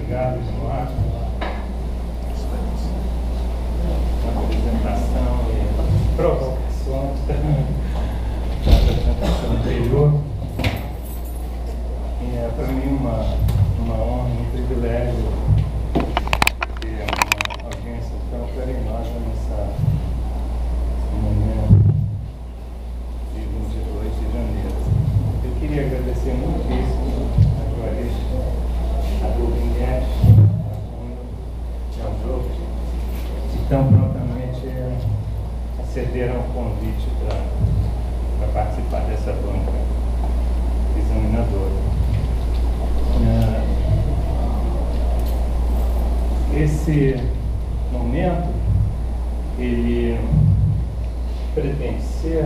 Obrigado, Eduardo, pela apresentação e provocações da apresentação anterior. E é para mim uma honra, um privilégio ter uma audiência tão carinhosa nesse momento de 22 de janeiro. Eu queria agradecer muitíssimo a Juarez, a Domingues, a João, que tão prontamente acederam ao convite para participar dessa banca examinadora. Esse momento, ele pretende ser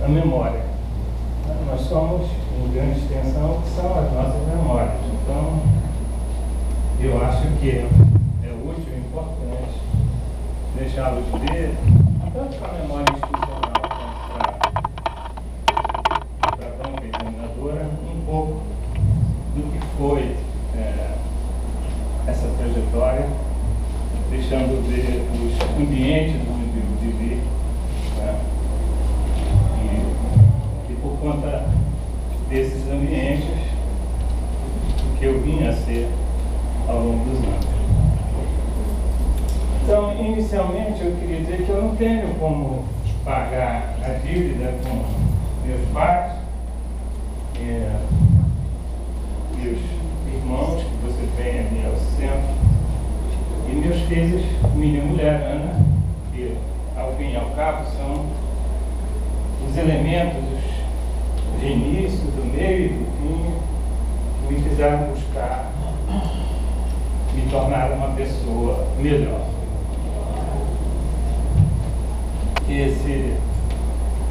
a memória. Nós somos, em grande extensão, o que são as nossas memórias. Então, eu acho que é útil e importante deixá-los ver, tanto para a memória institucional quanto para a banca examinadora, um pouco do que foi essa trajetória, deixando ver os ambientes onde eu vivi, né? E por conta desses ambientes, o que eu vim a ser ao longo dos anos. Então, inicialmente, eu queria dizer que eu não tenho como pagar a dívida com meus pais, meus irmãos, que você tem ali ao centro, e meus filhos, minha mulher, Ana, que, ao fim e ao cabo, são os elementos de início, do meio e do fim, que me fizeram buscar me tornar uma pessoa melhor. Esse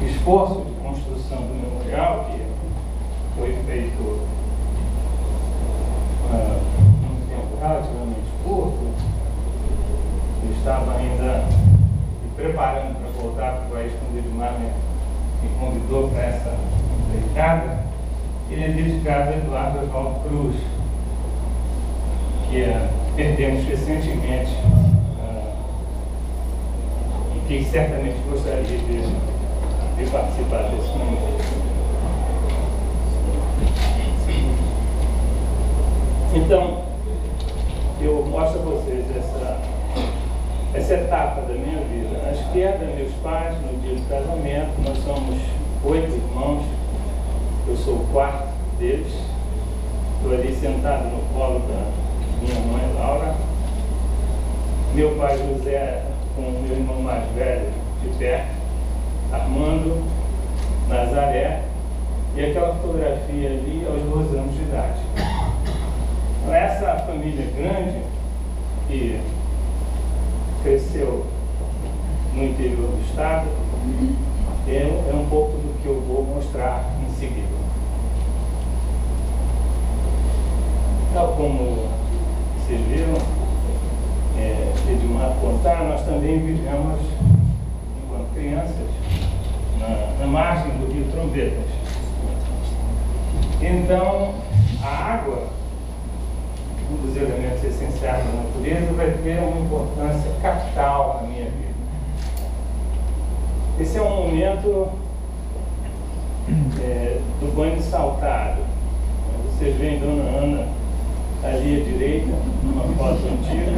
esforço de construção do memorial, que foi feito num tempo relativamente curto, eu estava ainda me preparando para voltar para o país quando o Edmar me convidou para essa empreitada. Ele é dedicado a Eduardo Oswaldo Cruz, que perdemos recentemente e que certamente gostaria de participar desse momento. Então, eu mostro a vocês essa etapa da minha vida. À esquerda, meus pais, no dia do casamento. Nós somos 8 irmãos, eu sou o quarto deles. Estou ali sentado no colo da minha mãe, Laura. Meu pai, José, com o meu irmão mais velho, de perto, Armando, Nazaré, e aquela fotografia ali aos 12 anos de idade. Então, essa família grande, que cresceu no interior do estado, é um pouco do que eu vou mostrar em seguida. Tal como vocês viram, Edmar contar, nós também vivemos, enquanto crianças, na margem do rio Trombetas. Então, a água, um dos elementos essenciais da natureza, vai ter uma importância capital na minha vida. Esse é um momento do banho saltado. Vocês veem Dona Ana ali à direita, numa foto antiga,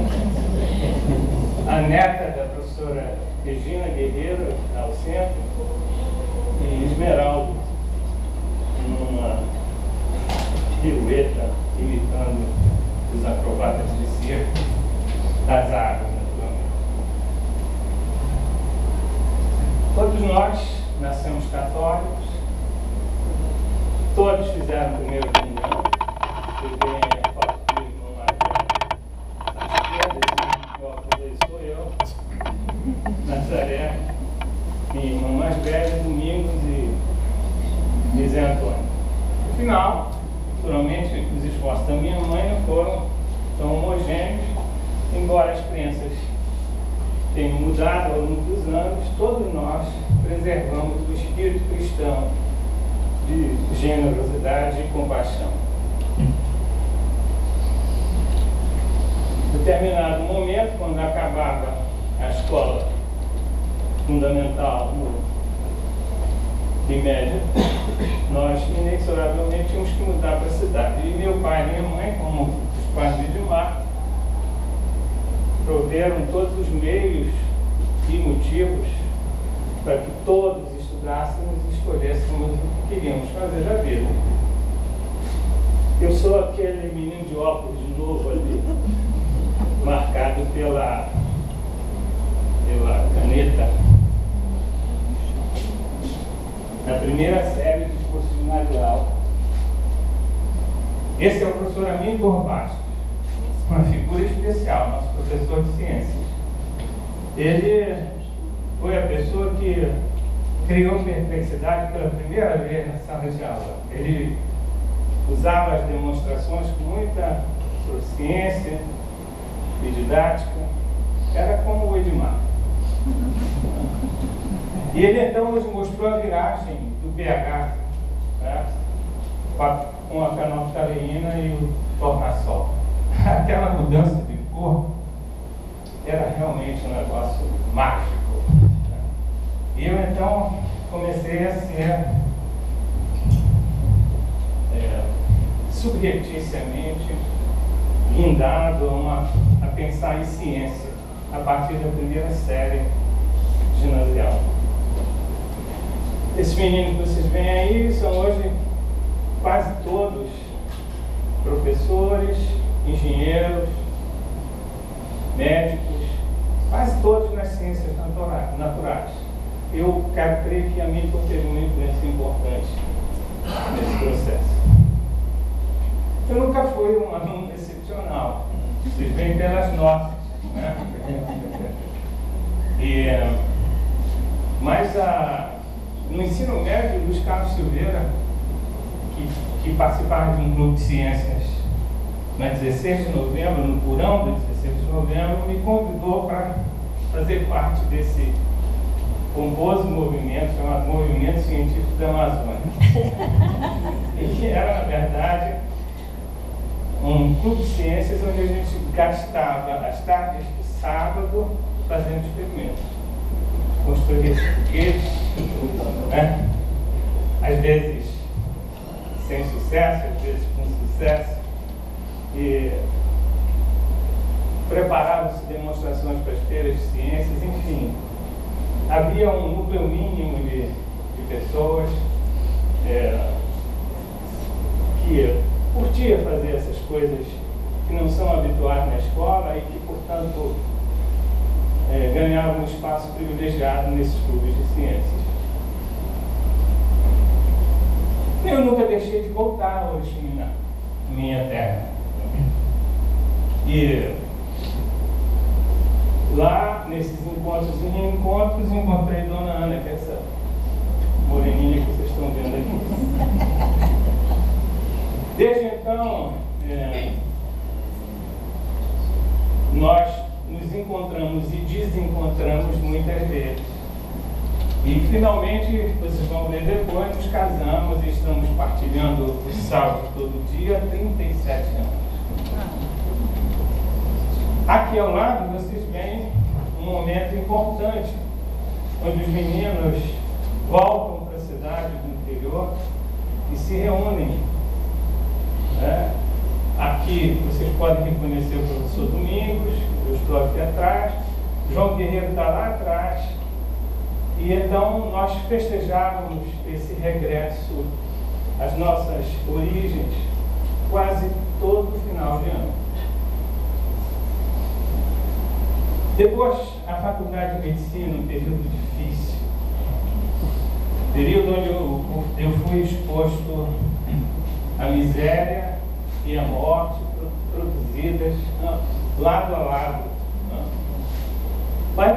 a neta da professora Regina Guerreiro, ao centro, e Esmeraldo, numa pirueta, imitando os acrobatas de circo das águas, naturalmente. Todos nós nascemos católicos, todos fizeram primeira comunhão. Eu venho a foto do irmão mais velho à esquerda, esse óculos aí sou eu, Nazaré, minha irmã mais velha, Domingos e Zé Antônio. No final, naturalmente, os esforços da minha mãe não foram tão homogêneos, embora as crenças tenham mudado ao longo dos anos, todos nós preservamos o espírito cristão de generosidade e compaixão. determinado momento, quando acabava a escola fundamental de média, nós inexoravelmente tínhamos que mudar para a cidade. E meu pai e minha mãe, como os pais de Edmar, proveram todos os meios e motivos para que todos estudássemos e escolhêssemos o que queríamos fazer da vida. Eu sou aquele menino de óculos de novo ali, marcado pela caneta, na primeira série de curso ginasial. Esse é o professor Amin Gorbach, uma figura especial, nosso professor de ciências. Ele foi a pessoa que criou perplexidade pela primeira vez na sala de aula. Ele usava as demonstrações com muita proficiência e didática. Era como o Edmar. E ele então nos mostrou a viragem do pH, né, com a fenolftaleína e o tornassol. Aquela mudança de cor era realmente um negócio mágico. E eu então comecei a ser subrepticiamente guindado a pensar em ciência a partir da primeira série ginasial. Esses meninos que vocês veem aí são hoje quase todos professores, engenheiros, médicos, quase todos nas ciências naturais. Eu quero crer que a Milton teve uma influência importante nesse processo. Eu nunca fui um aluno excepcional, vocês veem pelas notas, né? Mas no ensino médio, Luiz Carlos Silveira, que participava de um grupo de ciências na 16 de novembro, no Purão do 16 de novembro, me convidou para fazer parte desse pomposo movimento chamado Movimento Científico da Amazônia. E que era, na verdade, um clube de ciências onde a gente gastava as tardes de sábado fazendo experimentos. Construía foguetes, né? Às vezes sem sucesso, às vezes com sucesso, e preparavam-se demonstrações para as feiras de ciências, enfim. Havia um núcleo mínimo de pessoas que curtia fazer essas coisas que não são habituais na escola e que, portanto, ganhavam um espaço privilegiado nesses clubes de ciências. Eu nunca deixei de voltar a Oriximiná, minha terra. E lá, nesses encontros e reencontros, encontrei Dona Ana, que é essa moreninha que vocês estão vendo aqui. Desde então, nós nos encontramos e desencontramos muitas vezes. E finalmente, vocês vão ver depois, nos casamos e estamos partilhando o salve todo dia há 37 anos. Aqui ao lado vocês veem um momento importante, onde os meninos voltam para a cidade do interior e se reúnem. Aqui vocês podem reconhecer o professor Domingos, eu estou aqui atrás, João Guerreiro está lá atrás, e então nós festejávamos esse regresso às nossas origens quase todo final de ano. Depois, a faculdade de medicina, um período difícil, período onde eu fui exposto à miséria e à morte produzidas lado a lado. Mas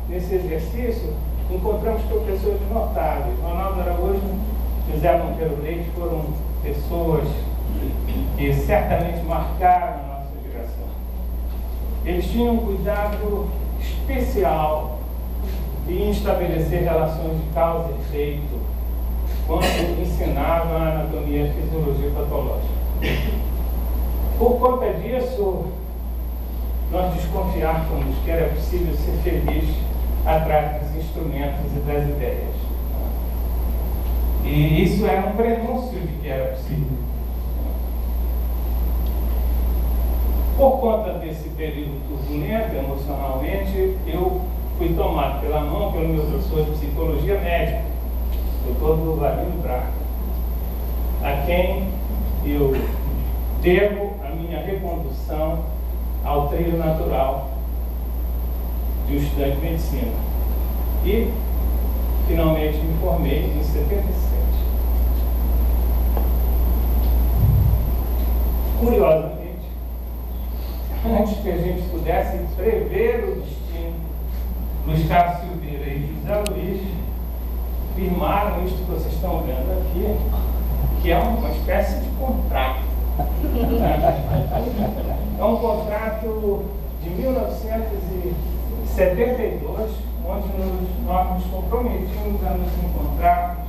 nesse exercício, encontramos professores notáveis. Ronaldo Araújo e José Monteiro Leite foram pessoas que certamente marcaram a nossa geração. Eles tinham um cuidado especial em estabelecer relações de causa e efeito quando ensinavam a anatomia e fisiologia patológica. Por conta disso, nós desconfiávamos que era possível ser feliz atrás dos instrumentos e das ideias. E isso era um prenúncio de que era possível. Por conta desse período turbulento emocionalmente, eu fui tomado pela mão pelo meu professor de psicologia médica, Dr. Lavín Braga, a quem eu devo a minha recondução ao trilho natural de um estudante de medicina. E, finalmente, me formei em 77. Curiosamente, antes que a gente pudesse prever o destino, Luiz Carlos Silveira e José Luiz firmaram isto que vocês estão vendo aqui, que é uma espécie de contrato. É um contrato de 1972, onde nós nos comprometimos a nos encontrarmos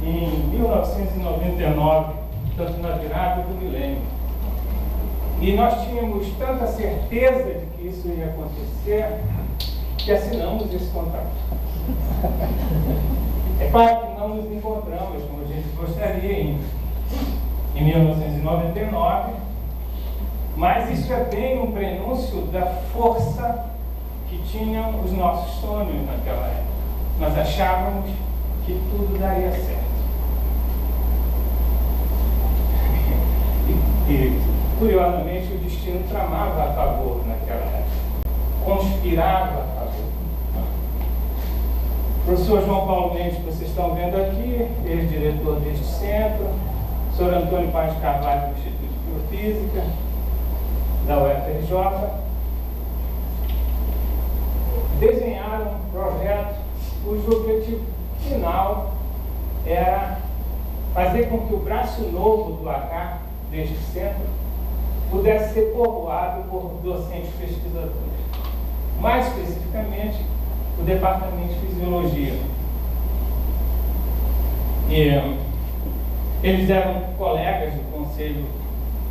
em 1999, portanto na virada do milênio. E nós tínhamos tanta certeza de que isso ia acontecer, que assinamos esse contrato. É claro que não nos encontramos como a gente gostaria em 1999, mas isso é bem um prenúncio da força que tinham os nossos sonhos naquela época. Nós achávamos que tudo daria certo. E curiosamente, o destino tramava a favor naquela época, conspirava a favor. O professor João Paulo Mendes, que vocês estão vendo aqui, ex-diretor deste centro, o professor Antônio Paz Carvalho, do Instituto de Biofísica, da UFRJ, desenharam um projeto cujo objetivo final era fazer com que o braço novo do H deste centro pudesse ser povoado por docentes pesquisadores. Mais especificamente, o Departamento de Fisiologia. E eles eram colegas do Conselho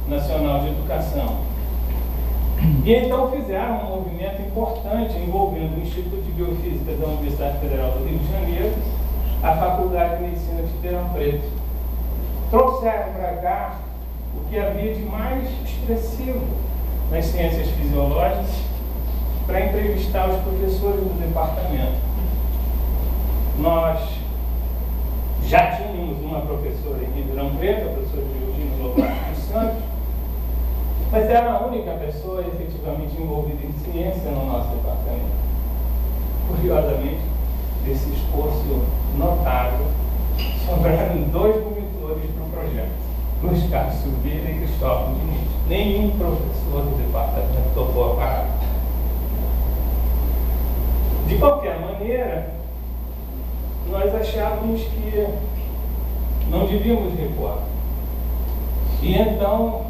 Nacional de Educação. E então fizeram um movimento importante envolvendo o Instituto de Biofísica da Universidade Federal do Rio de Janeiro, a Faculdade de Medicina de Ribeirão Preto. Trouxeram para cá o que havia de mais expressivo nas ciências fisiológicas para entrevistar os professores do departamento. Nós já tínhamos uma professora em Ribeirão Preto, a professora Virgínia Lobato dos Santos, mas era a única pessoa efetivamente envolvida em ciência no nosso departamento. Curiosamente, desse esforço notável, sobraram 2 monitores para o projeto, Luiz Carlos Silveira e Cristóvão Diniz. Nenhum professor do departamento topou a parada. De qualquer maneira, nós achávamos que não devíamos recuar. E então,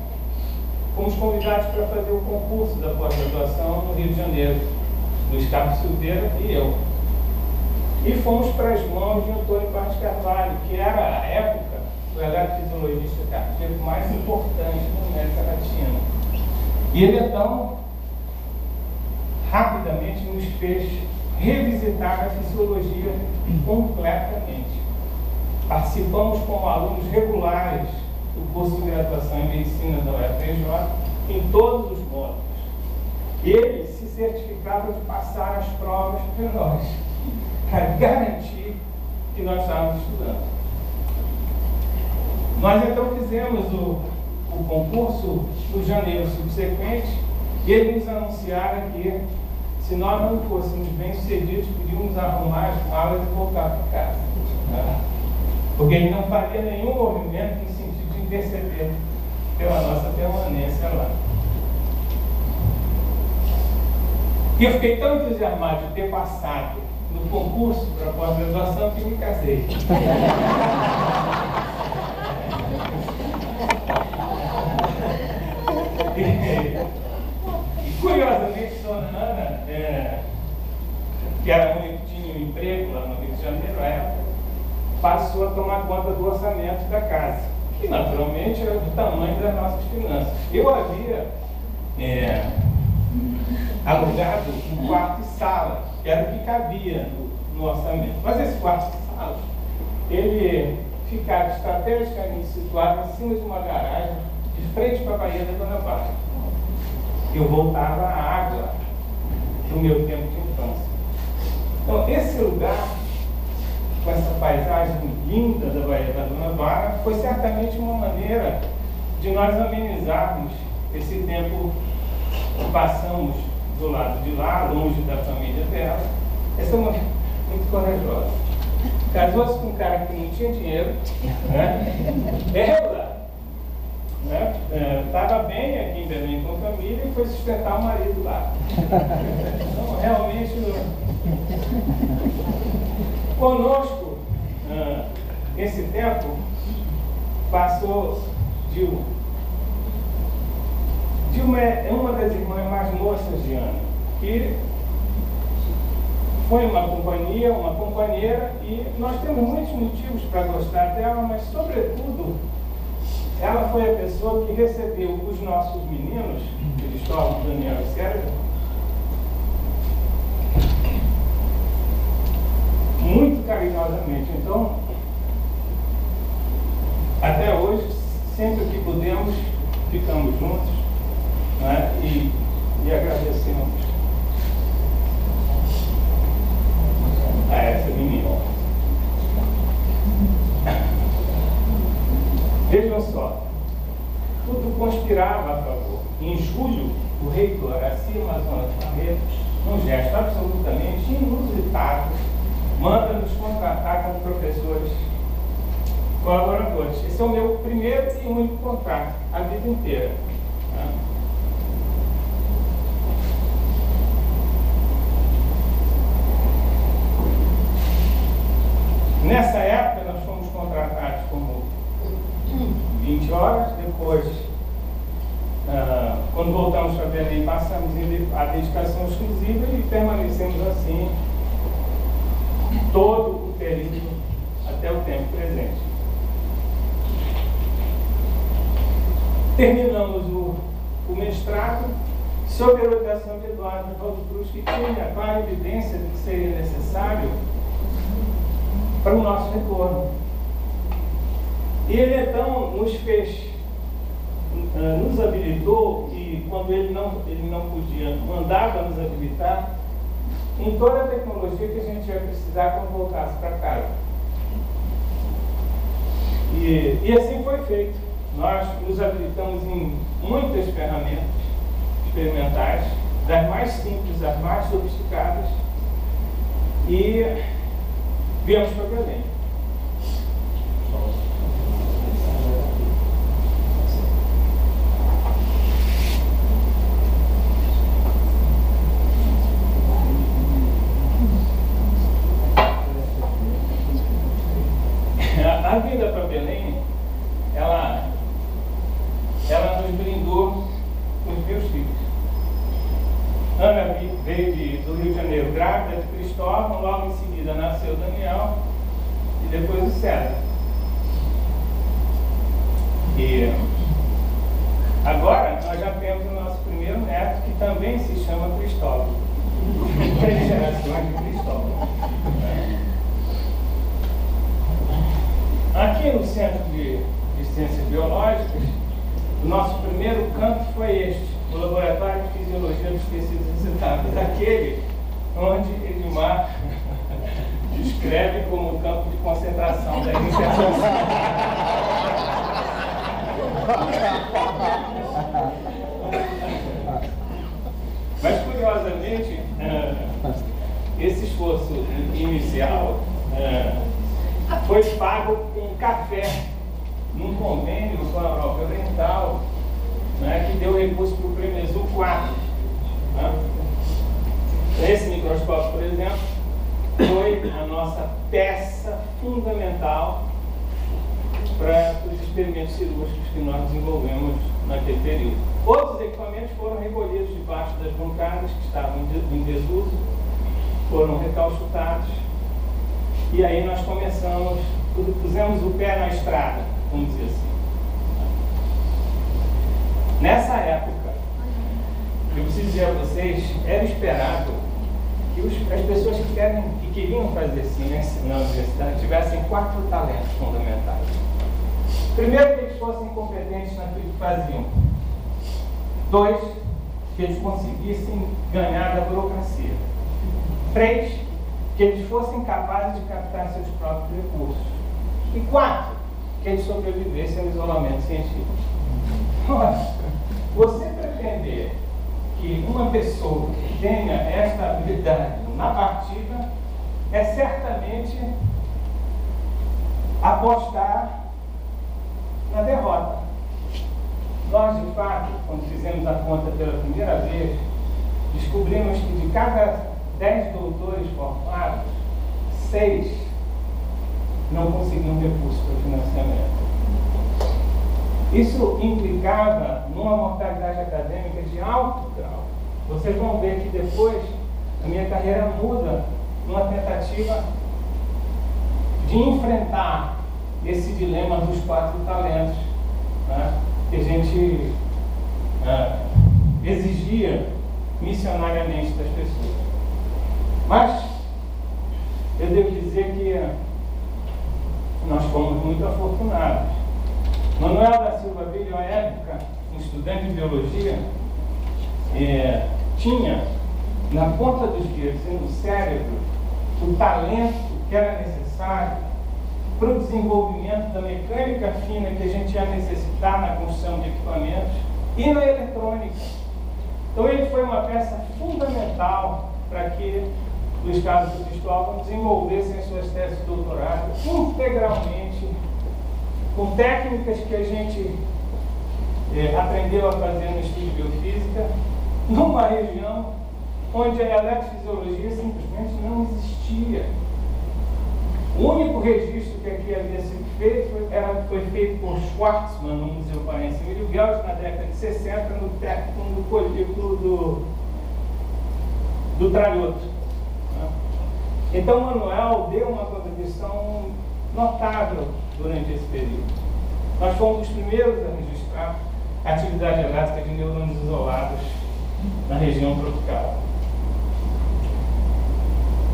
fomos convidados para fazer o concurso da pós-graduação no Rio de Janeiro, Luiz Carlos Silveira e eu. E fomos para as mãos de Antônio Paz Carvalho, que era, à época, o eletrofisiologista cardíaco mais importante da América Latina. E ele, então, rapidamente nos fez revisitar a fisiologia completamente. Participamos como alunos regulares do curso de graduação em medicina da UFRJ em todos os módulos. Ele se certificava de passar as provas para nós, para garantir que nós estávamos estudando. Nós então fizemos o concurso no janeiro subsequente e ele nos anunciara que, se nós não fôssemos bem-sucedidos, podíamos arrumar as malas e voltar para casa. Porque ele não faria nenhum movimento no sentido de interceder pela nossa permanência lá. E eu fiquei tão entusiasmado de ter passado no concurso para a pós-graduação que me casei. E curiosamente, Dona Ana, que era a única que tinha um emprego lá no Rio de Janeiro, passou a tomar conta do orçamento da casa, que naturalmente era do tamanho das nossas finanças. Eu havia alugado um quarto e sala, que era o que cabia no orçamento. Mas esse quarto e sala, ele ficava estrategicamente situado em cima de uma garagem, de frente para a Baía da Guanabara. Eu voltava à água do meu tempo de infância. Então, esse lugar, com essa paisagem linda da Baía da Guanabara, foi certamente uma maneira de nós amenizarmos esse tempo que passamos do lado de lá, longe da família dela. Essa é uma muito corajosa. Casou-se com um cara que não tinha dinheiro, né? Ela estava bem aqui em Belém com a família e foi sustentar o marido lá. Então, realmente, conosco, esse tempo passou de uma das irmãs mais moças de Ana, que foi uma companheira, e nós temos muitos motivos para gostar dela, mas, sobretudo, ela foi a pessoa que recebeu os nossos meninos, Cristóvão, Daniel e Sérgio, muito carinhosamente. Então, até hoje, sempre que podemos, ficamos juntos, né? E agradecemos a essa menina. Vejam só, tudo conspirava a favor. Em julho, o reitor Araci Amazonas Barreto, num gesto absolutamente inusitado, manda nos contratar como professores colaboradores. Esse é o meu primeiro e único contrato, a vida inteira. Né? Nessa época, nós fomos contratados como 20 horas, depois, quando voltamos para Belém, passamos a dedicação exclusiva e permanecemos assim todo o período até o tempo presente. Terminamos o mestrado sob a orientação de Eduardo Valdo Cruz, que tinha a clara evidência de que seria necessário para o nosso retorno. E ele então nos fez, nos habilitou, e quando ele não podia, mandava nos habilitar em toda a tecnologia que a gente ia precisar quando voltasse para casa. E assim foi feito. Nós nos habilitamos em muitas ferramentas experimentais, das mais simples às mais sofisticadas, e viemos para Belém. A vinda para Belém, ela nos brindou com os meus filhos. Ana veio do Rio de Janeiro grávida de Cristóvão, logo em seguida nasceu Daniel e depois o César. E agora nós já temos o nosso primeiro neto, que também se chama Cristóvão. 3 gerações de Cristóvão. Aqui no Centro de Ciências Biológicas, o nosso primeiro campo foi este, o Laboratório de Fisiologia dos Tecidos Excitáveis, aquele onde Edmar descreve como o campo de concentração da iniciação. Mas, curiosamente, esse esforço inicial foi pago com café, num convênio com a Europa Oriental, né, que deu recurso para o Premesul 4. Né? Esse microscópio, por exemplo, foi a nossa peça fundamental para os experimentos cirúrgicos que nós desenvolvemos naquele período. Outros equipamentos foram recolhidos debaixo das bancadas que estavam em desuso, foram recalchutados, e aí nós pusemos o pé na estrada, vamos dizer assim. Nessa época, eu preciso dizer a vocês, era esperado que as pessoas que queriam fazer ciência na universidade tivessem 4 talentos fundamentais. Primeiro, que eles fossem competentes naquilo que faziam. 2, que eles conseguissem ganhar da burocracia. 3, que eles fossem capazes de captar seus próprios recursos. E 4, que eles sobrevivessem ao isolamento científico. Ora, você pretender que uma pessoa tenha esta habilidade na partida é certamente apostar na derrota. Nós, de fato, quando fizemos a conta pela primeira vez, descobrimos que de cada 10 doutores formados, 6 não conseguiam recurso para o financiamento. Isso implicava numa mortalidade acadêmica de alto grau. Vocês vão ver que depois a minha carreira muda numa tentativa de enfrentar esse dilema dos 4 talentos, né, que a gente exigia missionariamente das pessoas. Mas eu devo dizer que nós fomos muito afortunados. Manuel da Silva Bilho, à época, um estudante de biologia, tinha na ponta dos dedos e no cérebro o talento que era necessário para o desenvolvimento da mecânica fina que a gente ia necessitar na construção de equipamentos e na eletrônica. Então ele foi uma peça fundamental para que Luiz Carlos e Cristóvão desenvolvessem as suas teses de doutorado integralmente, com técnicas que a gente aprendeu a fazer no estudo de biofísica, numa região onde a eletrofisiologia simplesmente não existia. O único registro que aqui havia sido feito foi feito por Schwartzman no Museu Paraense Emílio Gueldes na década de 60 no técnico do polígono do Tralhoto. Então Manuel deu uma contribuição notável durante esse período. Nós fomos os primeiros a registrar a atividade elétrica de neurônios isolados na região tropical.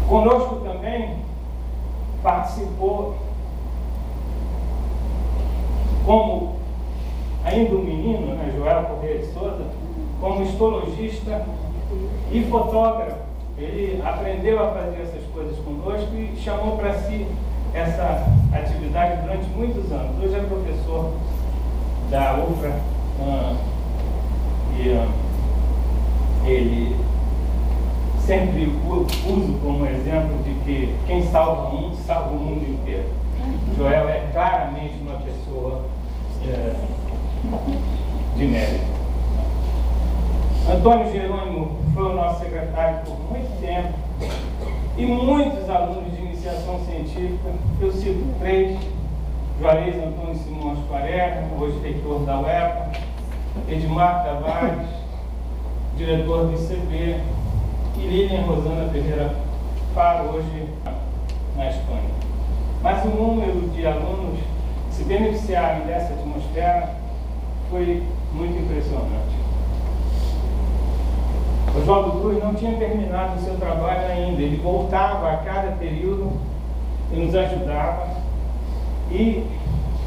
Conosco também participou, como ainda um menino, né, Joel Correia de Souza, como histologista e fotógrafo. Ele aprendeu a fazer essas coisas conosco e chamou para si essa atividade durante muitos anos. Hoje é professor da UFRA e ele sempre uso como exemplo de que quem salva o mundo inteiro. Joel é claramente uma pessoa de mérito. Antônio Jerônimo foi o nosso secretário por muito tempo e muitos alunos de iniciação científica, eu cito 3, Juarez Antônio Simões Quaresma, hoje reitor da UEPA, Edmar Tavares, diretor do ICB, e Lilian Rosana Ferreira Faro, hoje na Espanha. Mas o número de alunos que se beneficiaram dessa atmosfera foi muito impressionante. Oswaldo Cruz não tinha terminado o seu trabalho ainda, ele voltava a cada período e nos ajudava e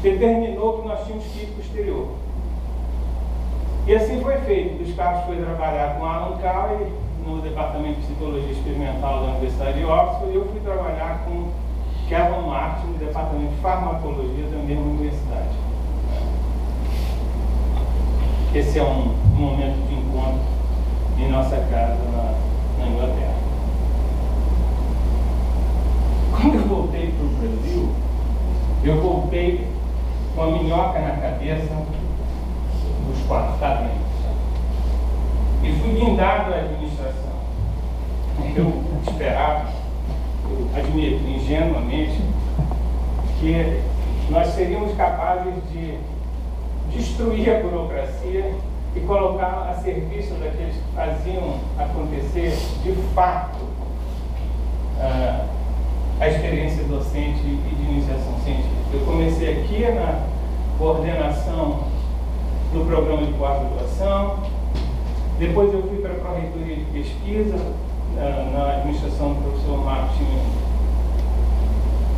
determinou que nós tínhamos que ir para o exterior. E assim foi feito. Luiz Carlos foi trabalhar com Alan Cowley no Departamento de Psicologia Experimental da Universidade de Oxford e eu fui trabalhar com Kevin Martin no Departamento de Farmacologia da mesma universidade. Esse é um momento de encontro em nossa casa na Inglaterra. Quando eu voltei para o Brasil, eu voltei com a minhoca na cabeça dos 4 talentos. E fui guindado à administração. Eu esperava, eu admito ingenuamente, que nós seríamos capazes de destruir a burocracia e colocar a serviço daqueles que faziam acontecer de fato a experiência docente e de iniciação científica. Eu comecei aqui na coordenação do programa de pós-graduação, Depois eu fui para a Pró-Reitoria de Pesquisa, na administração do professor Marcos Chimenez.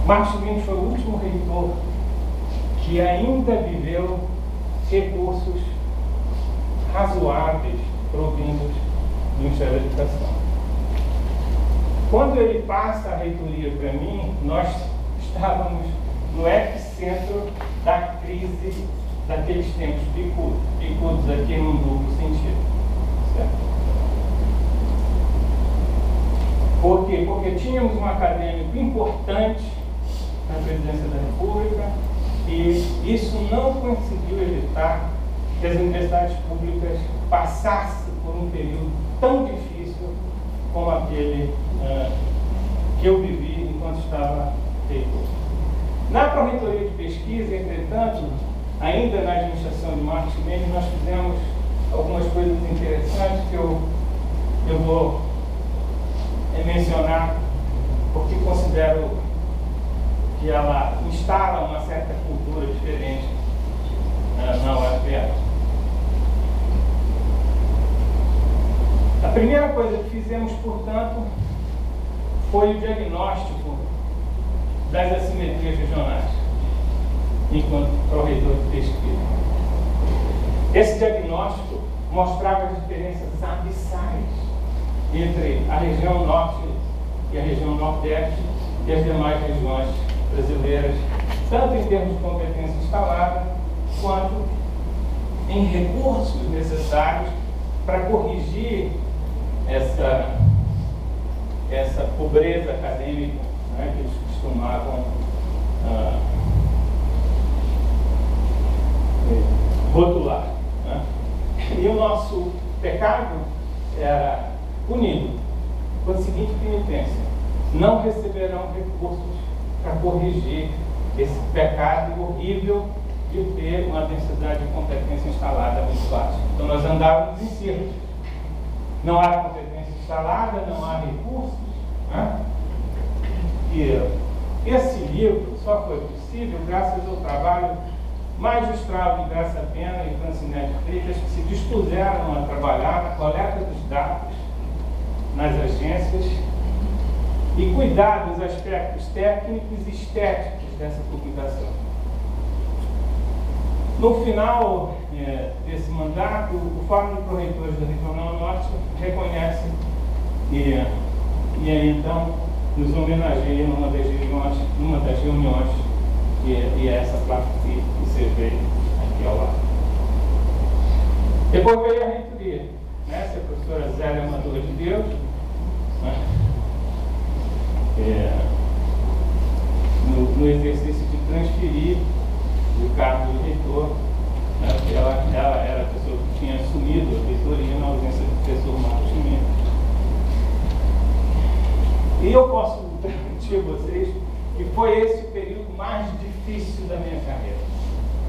Marcos Chimenez foi o último reitor que ainda viveu recursos razoáveis provindos do Ministério da Educação. Quando ele passa a reitoria para mim, nós estávamos no epicentro da crise daqueles tempos picudos aqui num duplo sentido. Certo? Por quê? Porque tínhamos um acadêmico importante na presidência da República e isso não conseguiu evitar que as universidades públicas passassem por um período tão difícil como aquele que eu vivi enquanto estava reitor. Na Pró-Reitoria de Pesquisa, entretanto, ainda na administração de Marcos Chimenez, nós fizemos algumas coisas interessantes que eu vou mencionar, porque considero que ela instala uma certa cultura diferente na UFPR. A primeira coisa que fizemos, portanto, foi o diagnóstico das assimetrias regionais, enquanto Pró-Reitor de Pesquisa. Esse diagnóstico mostrava as diferenças abissais entre a região norte e a região nordeste e as demais regiões brasileiras, tanto em termos de competência instalada, quanto em recursos necessários para corrigir essa pobreza acadêmica, né, que eles costumavam rotular. Né? E o nosso pecado era punido com a seguinte penitência: não receberão recursos para corrigir esse pecado horrível de ter uma densidade de competência instalada muito baixa. Então nós andávamos em círculos. Não há competência instalada, não há recursos. Né? E esse livro só foi possível graças ao trabalho magistral de Graça Pena e Francinete Freitas, que se dispuseram a trabalhar na coleta dos dados nas agências e cuidar dos aspectos técnicos e estéticos dessa publicação. No final desse mandato, o Fórum de Pró-Reitores da Regional Norte reconhece e aí então nos homenageia numa das reuniões, e é essa placa que você vê aqui ao lado. Depois veio a reitoria, né? A professora Zélia Amador de Deus, né? No exercício de transferir o cargo de reitor, né? Porque ela era a pessoa que tinha assumido a reitoria na ausência do professor Marcos Chimenez. E eu posso garantir a vocês que foi esse o período mais difícil da minha carreira,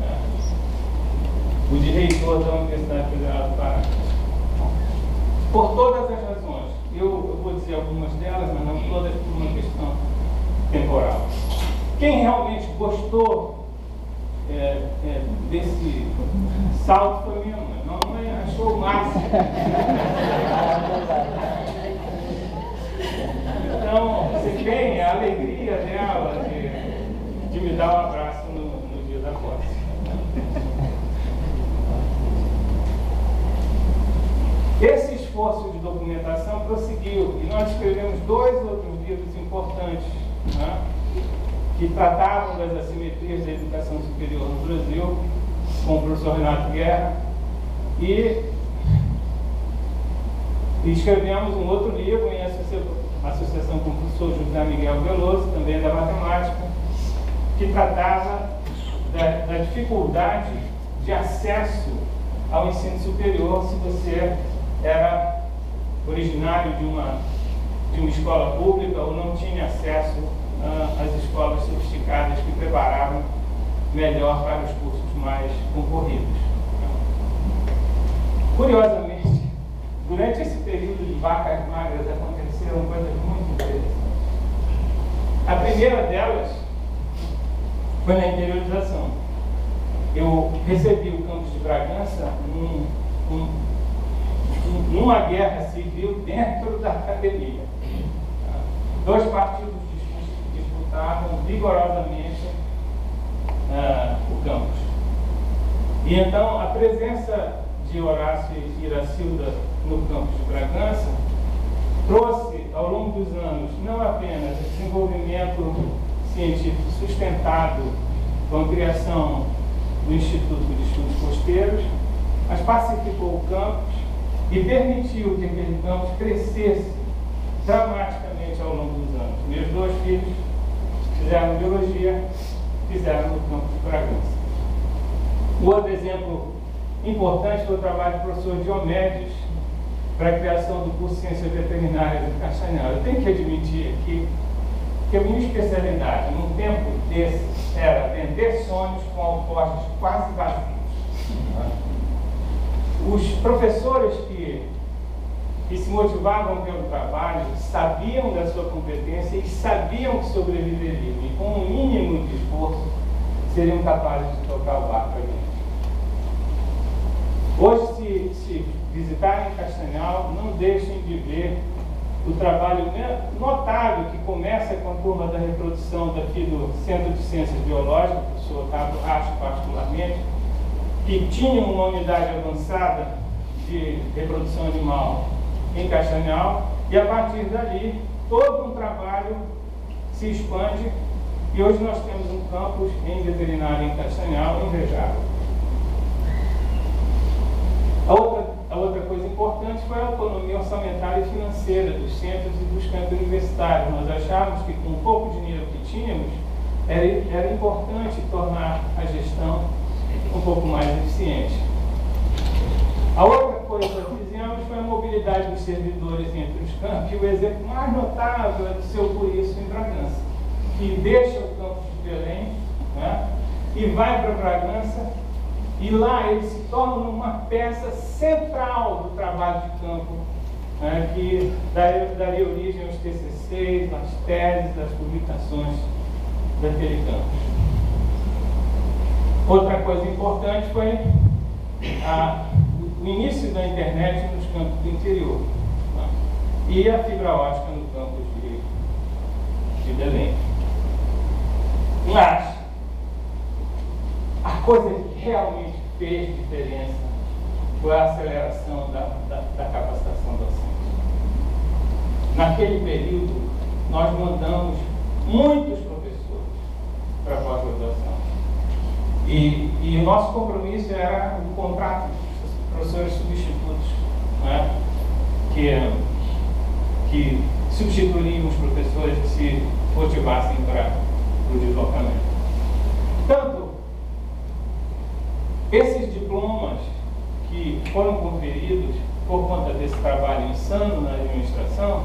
né? O de reitor da Universidade Federal do Pará. Por todas as razões. Eu vou dizer algumas delas, mas não todas, por uma questão temporal. Quem realmente gostou desse salto foi minha mãe. Minha mãe achou o máximo. Então, você tem a alegria dela de me dar um abraço no dia da posse. Esse esforço de documentação prosseguiu e nós escrevemos 2 outros livros importantes, né, que tratavam das assimetrias da educação superior no Brasil, com o professor Renato Guerra, e escrevemos um outro livro em associação com o professor José Miguel Veloso, também da matemática, que tratava da dificuldade de acesso ao ensino superior se você era originário de uma escola pública ou não tinha acesso às escolas sofisticadas que preparavam melhor para os cursos mais concorridos. Curiosamente, durante esse período de vacas magras aconteceram coisas muito interessantes. A primeira delas foi na interiorização. Eu recebi o campus de Bragança numa guerra civil dentro da academia. Dois partidos disputavam vigorosamente o campus. E então a presença de Horácio e Iracilda no campus de Bragança trouxe, ao longo dos anos, não apenas desenvolvimento científico sustentado com a criação do Instituto de Estudos Costeiros, mas pacificou o campus e permitiu que aquele campus crescesse dramaticamente ao longo dos anos. Meus dois filhos fizeram biologia, fizeram no campus de Bragança. O outro exemplo importante foi o trabalho do professor Diomedes para a criação do curso de Ciências Veterinárias em Castanhal. Eu tenho que admitir aqui que a minha especialidade, num tempo desse, era vender sonhos com alforjes quase vazios. Os professores que se motivavam pelo trabalho sabiam da sua competência e sabiam que sobreviveriam, e com um mínimo de esforço seriam capazes de tocar o barco adiante. Hoje, se visitarem Castanhal, não deixem de ver o trabalho notável que começa com a turma da reprodução daqui do Centro de Ciências Biológicas, o professor Otávio acho particularmente, que tinha uma unidade avançada de reprodução animal em Castanhal, e a partir dali todo um trabalho se expande, e hoje nós temos um campus em veterinária em Castanhal invejável. A outra coisa importante foi a autonomia orçamentária e financeira dos centros e dos campos universitários. Nós achávamos que com o pouco dinheiro que tínhamos, era importante tornar a gestão um pouco mais eficiente. A outra coisa que fizemos foi a mobilidade dos servidores entre os campos, e o exemplo mais notável é do seu Curiço em Bragança, que deixa o campus de Belém, né, e vai para Bragança, e lá ele se torna uma peça central do trabalho de campo, né, que daria origem aos TCCs, às teses, às publicações daquele campus. Outra coisa importante foi o início da internet nos campos do interior, né, e a fibra ótica no campus de Belém. Mas a coisa que realmente fez diferença foi a aceleração da capacitação docente. Naquele período, nós mandamos muitos professores para a pós-graduação. E o nosso compromisso era o contrato dos professores substitutos, né, que substituiriam os professores que se motivassem para o deslocamento. Tanto esses diplomas que foram conferidos por conta desse trabalho insano na administração,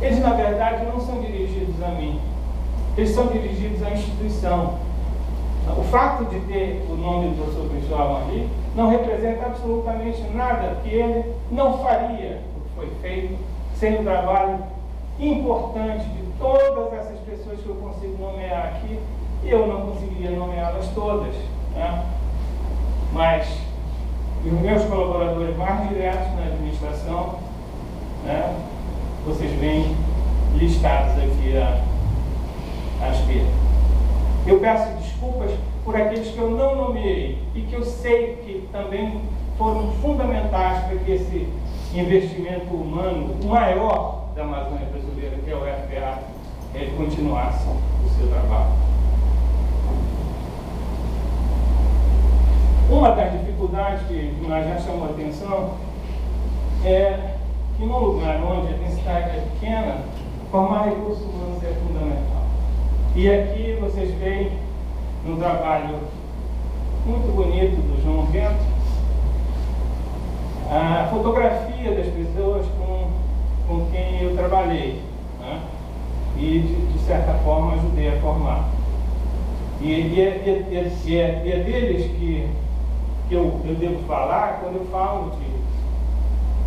eles na verdade não são dirigidos a mim, eles são dirigidos à instituição. O fato de ter o nome do professor Cristóvão ali não representa absolutamente nada que ele não faria o que foi feito sem o trabalho importante de todas essas pessoas que eu consigo nomear aqui, e eu não conseguiria nomeá-las todas, né? Mas os meus colaboradores mais diretos na administração, né, vocês veem listados aqui à esquerda. Eu peço desculpas por aqueles que eu não nomeei e que eu sei que também foram fundamentais para que esse investimento humano, o maior da Amazônia Brasileira, que é o FBA, continuasse o seu trabalho. Uma das dificuldades que nós já chamamos a atenção é que num lugar onde a densidade é pequena, formar recursos humanos é fundamental. E aqui vocês veem um trabalho muito bonito do João Bento, a fotografia das pessoas com quem eu trabalhei, né? E de certa forma ajudei a formar. E é deles que eu devo falar quando eu falo de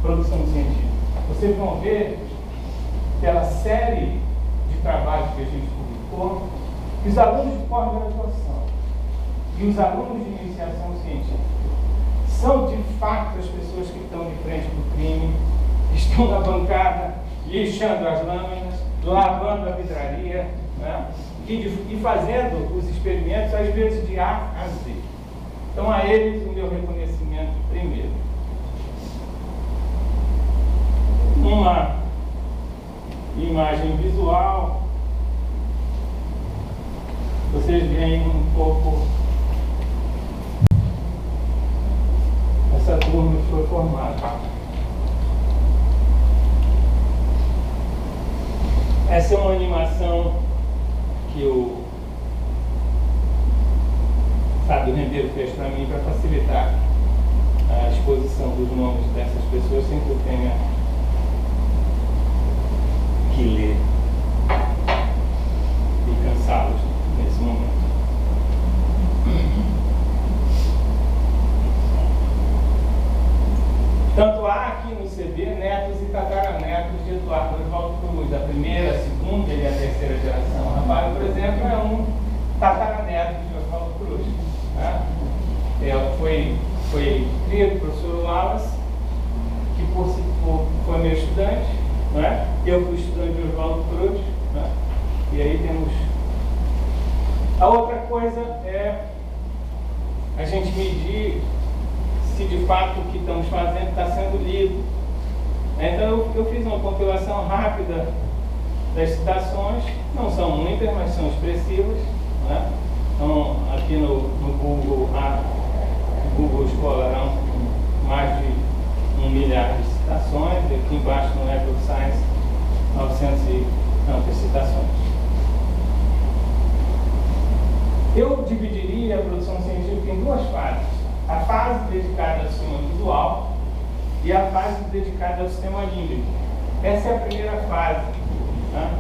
produção científica. Vocês vão ver aquela série de trabalhos que a gente publicou, que os alunos de pós-graduação e os alunos de iniciação científica são de fato as pessoas que estão de frente do crime, estão na bancada lixando as lâminas, lavando a vidraria, né? E fazendo os experimentos, às vezes, de A a Z. Então, a eles, o meu reconhecimento primeiro. Uma imagem visual, vocês veem um pouco essa turma que foi formada. Essa é uma animação que o Fábio Rendeiro fez para mim para facilitar a exposição dos nomes dessas pessoas sem que eu tenha que ler e cansá-los nesse momento. Tanto há aqui no CD netos e tataranetos de Eduardo Oswaldo Cruz, a primeira, a segunda e a terceira geração. Rafael, por exemplo, é um tataraneto de Oswaldo Cruz. Né? Foi cria do professor Wallace, que foi meu estudante, né? Eu fui estudante de Oswaldo Cruz, né? E aí temos... A outra coisa é a gente medir se de fato o que estamos fazendo está sendo lido. Então eu fiz uma compilação rápida das citações, não são muitas, mas são expressivas, né? Então aqui no Google Scholar mais de 1 milhar de citações, e aqui embaixo no Web of Science 900 e tantas citações. Eu dividiria a produção científica em duas fases. A fase dedicada ao sistema visual e a fase dedicada ao sistema límbico. Essa é a primeira fase. Né?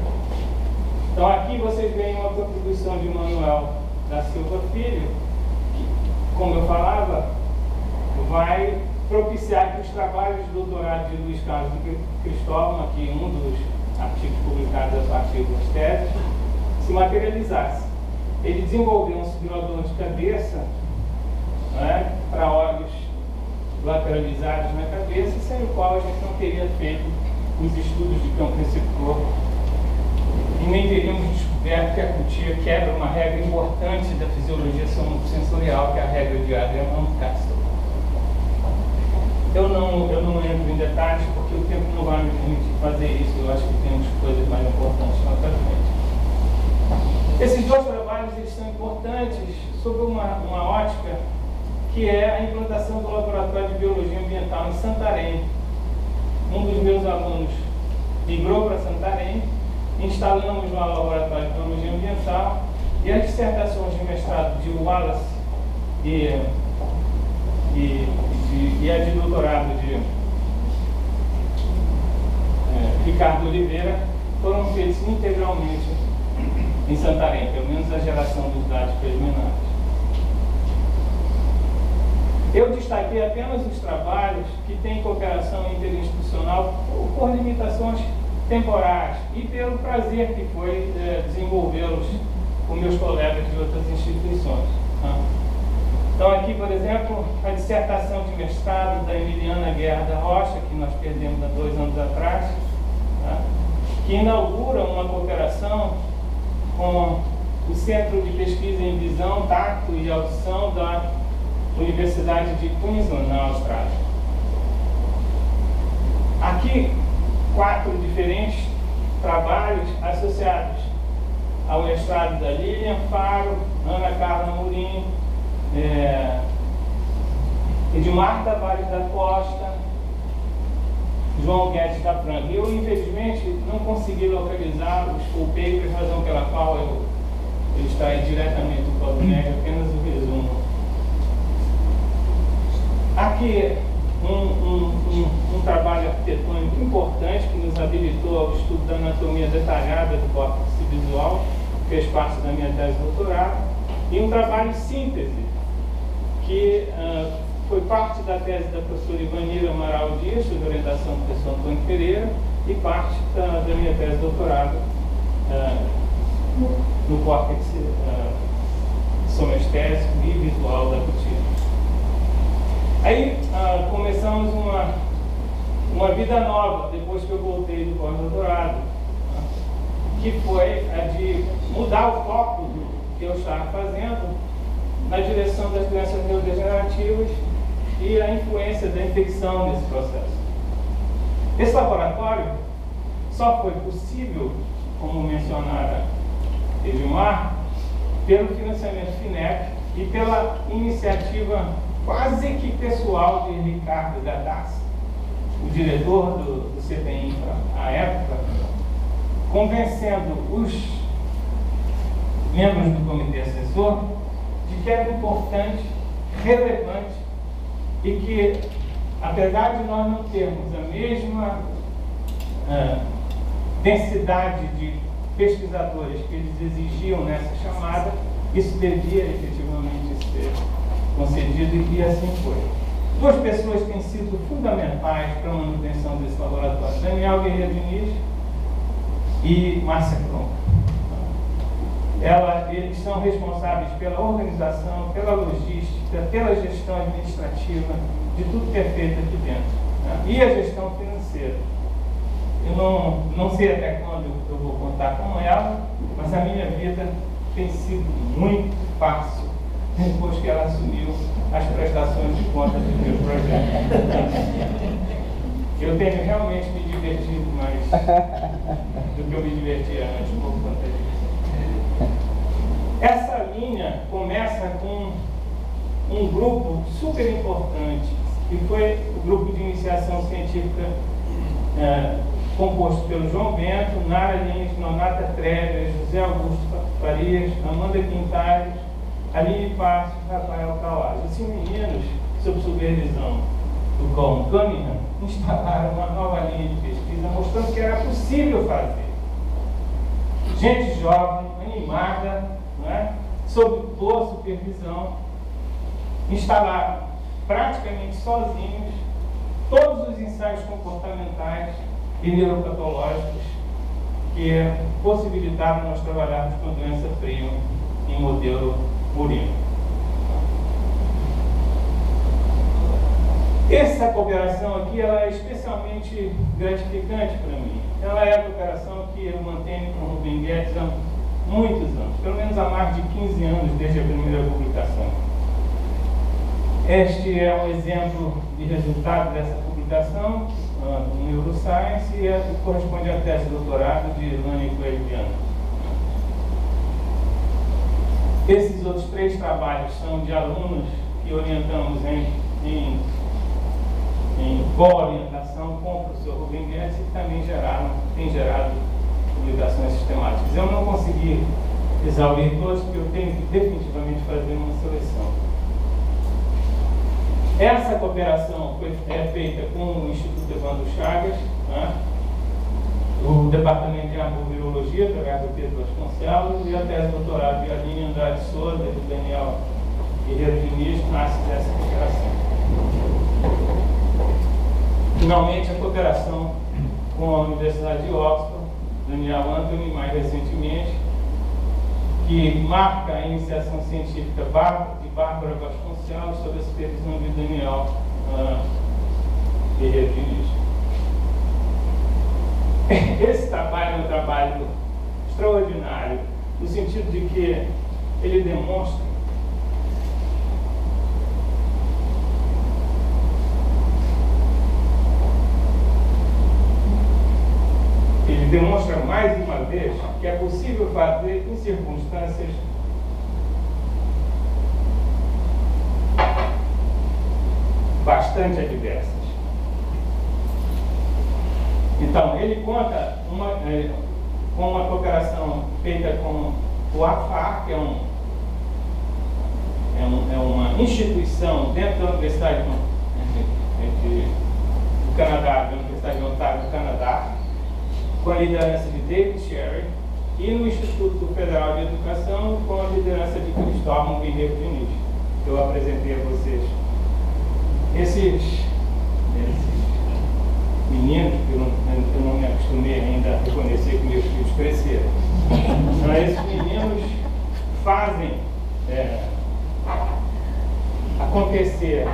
Então aqui vocês veem uma contribuição de Manuel da Silva Filho, que, como eu falava, vai propiciar que os trabalhos de doutorado de Luiz Carlos Cristóvão, aqui um dos artigos publicados a partir das teses, se materializasse. Ele desenvolveu um simulador de cabeça, né, para olhos lateralizados na cabeça, sem o qual a gente não teria feito os estudos de campo receptor e nem teríamos descoberto que a cutia quebra uma regra importante da fisiologia sensorial, que é a regra de Abraham-Castle. Eu não entro em detalhes porque o tempo não vai me permitir fazer isso. Eu acho que temos coisas mais importantes na outra frente. Esses dois trabalhos eles são importantes sob uma ótica que é a implantação do Laboratório de Biologia Ambiental em Santarém. Um dos meus alunos migrou para Santarém, instalamos lá o Laboratório de Biologia Ambiental e as dissertações de mestrado de Wallace e a de doutorado de Ricardo Oliveira foram feitos integralmente em Santarém, pelo menos a geração dos dados preliminares. Eu destaquei apenas os trabalhos que têm cooperação interinstitucional por limitações temporais e pelo prazer que foi desenvolvê-los com meus colegas de outras instituições. Então aqui, por exemplo, a dissertação de mestrado da Emiliana Guerra da Rocha, que nós perdemos há 2 anos atrás, que inaugura uma cooperação com o Centro de Pesquisa em Visão, Tacto e Audição da Universidade de Queensland, na Austrália. Aqui, 4 diferentes trabalhos associados ao mestrado da Lilian Faro, Ana Carla Murim, Edmar Tavares da Costa, João Guedes da Franca. Eu, infelizmente, não consegui localizar os full papers, razão pela qual eu extraí diretamente do Codineg apenas o resumo. Aqui, um trabalho arquitetônico importante que nos habilitou ao estudo da anatomia detalhada do córtex visual, que fez parte da minha tese de doutorado, e um trabalho de síntese, que foi parte da tese da professora Ivanira Amaral Dias, sob orientação do professor Antônio Pereira, e parte da minha tese de doutorado no córtex somestésico e visual da cutícula. Aí começamos uma vida nova depois que eu voltei do pós-doutorado, que foi a de mudar o foco do que eu estava fazendo na direção das doenças neurodegenerativas e a influência da infecção nesse processo. Esse laboratório só foi possível, como mencionara Edmar, pelo financiamento FINEP e pela iniciativa quase que pessoal de Ricardo Gadassi, o diretor do CPI à época, convencendo os membros do comitê assessor de que era importante, relevante e que, apesar de nós não termos a mesma densidade de pesquisadores que eles exigiam nessa chamada, isso devia efetivamente ser concedido e assim foi. Duas pessoas têm sido fundamentais para a manutenção desse laboratório: Daniel Guerreiro Diniz e Márcia Kronk. Eles são responsáveis pela organização, pela logística, pela gestão administrativa de tudo que é feito aqui dentro, né? E a gestão financeira. Eu não sei até quando eu vou contar com ela, mas a minha vida tem sido muito fácil depois que ela assumiu as prestações de contas do meu projeto. Eu tenho realmente me divertido mais do que eu me divertia antes, por conta disso. Essa linha começa com um grupo super importante, que foi o grupo de iniciação científica composto pelo João Bento, Nara Lins, Nonata Treves, José Augusto Farias, Amanda Quintais, Aline Passos, Rafael Kawase. Esses meninos, sob supervisão do Colin Cunningham, instalaram uma nova linha de pesquisa, mostrando que era possível fazer. Gente jovem, animada, né, sob boa supervisão, instalaram praticamente sozinhos todos os ensaios comportamentais e neuropatológicos que possibilitaram nós trabalharmos com doença Freeman em modelo murino. Essa cooperação aqui ela é especialmente gratificante para mim. Ela é a cooperação que eu mantenho com o Rubem Guedes há muitos anos, pelo menos há mais de 15 anos desde a primeira publicação. Este é um exemplo de resultado dessa publicação no Neuroscience e corresponde à tese de doutorado de Ilane Coelho Viana. Esses outros 3 trabalhos são de alunos que orientamos em co-orientação com o professor Rubem Guedes e que também têm gerado publicações sistemáticas. Eu não consegui exaurir todos, porque eu tenho que definitivamente fazer uma seleção. Essa cooperação é feita com o Instituto Evandro Chagas, né? O Departamento de Arbovirologia, através do Pedro Vasconcelos, e a tese de doutorado de Aline Andrade Souza e do Daniel Guerreiro Diniz nasce dessa cooperação. Finalmente, a cooperação com a Universidade de Oxford, Daniel Anthony, mais recentemente, que marca a iniciação científica de Bárbara Vasconcelos sob a supervisão de Daniel Guerreiro Diniz. Esse trabalho é um trabalho extraordinário, no sentido de que ele demonstra mais uma vez que é possível fazer em circunstâncias bastante adversas. Então, ele conta com uma cooperação feita com o AFAR, que é uma instituição dentro da Universidade do Canadá, da Universidade de Ontário do Canadá, com a liderança de David Sherry, e no Instituto Federal de Educação, com a liderança de Cristóvão Guerreiro Diniz, que eu apresentei a vocês. Esses meninos, que eu não me acostumei ainda a reconhecer que meus filhos cresceram, então, esses meninos fazem acontecer,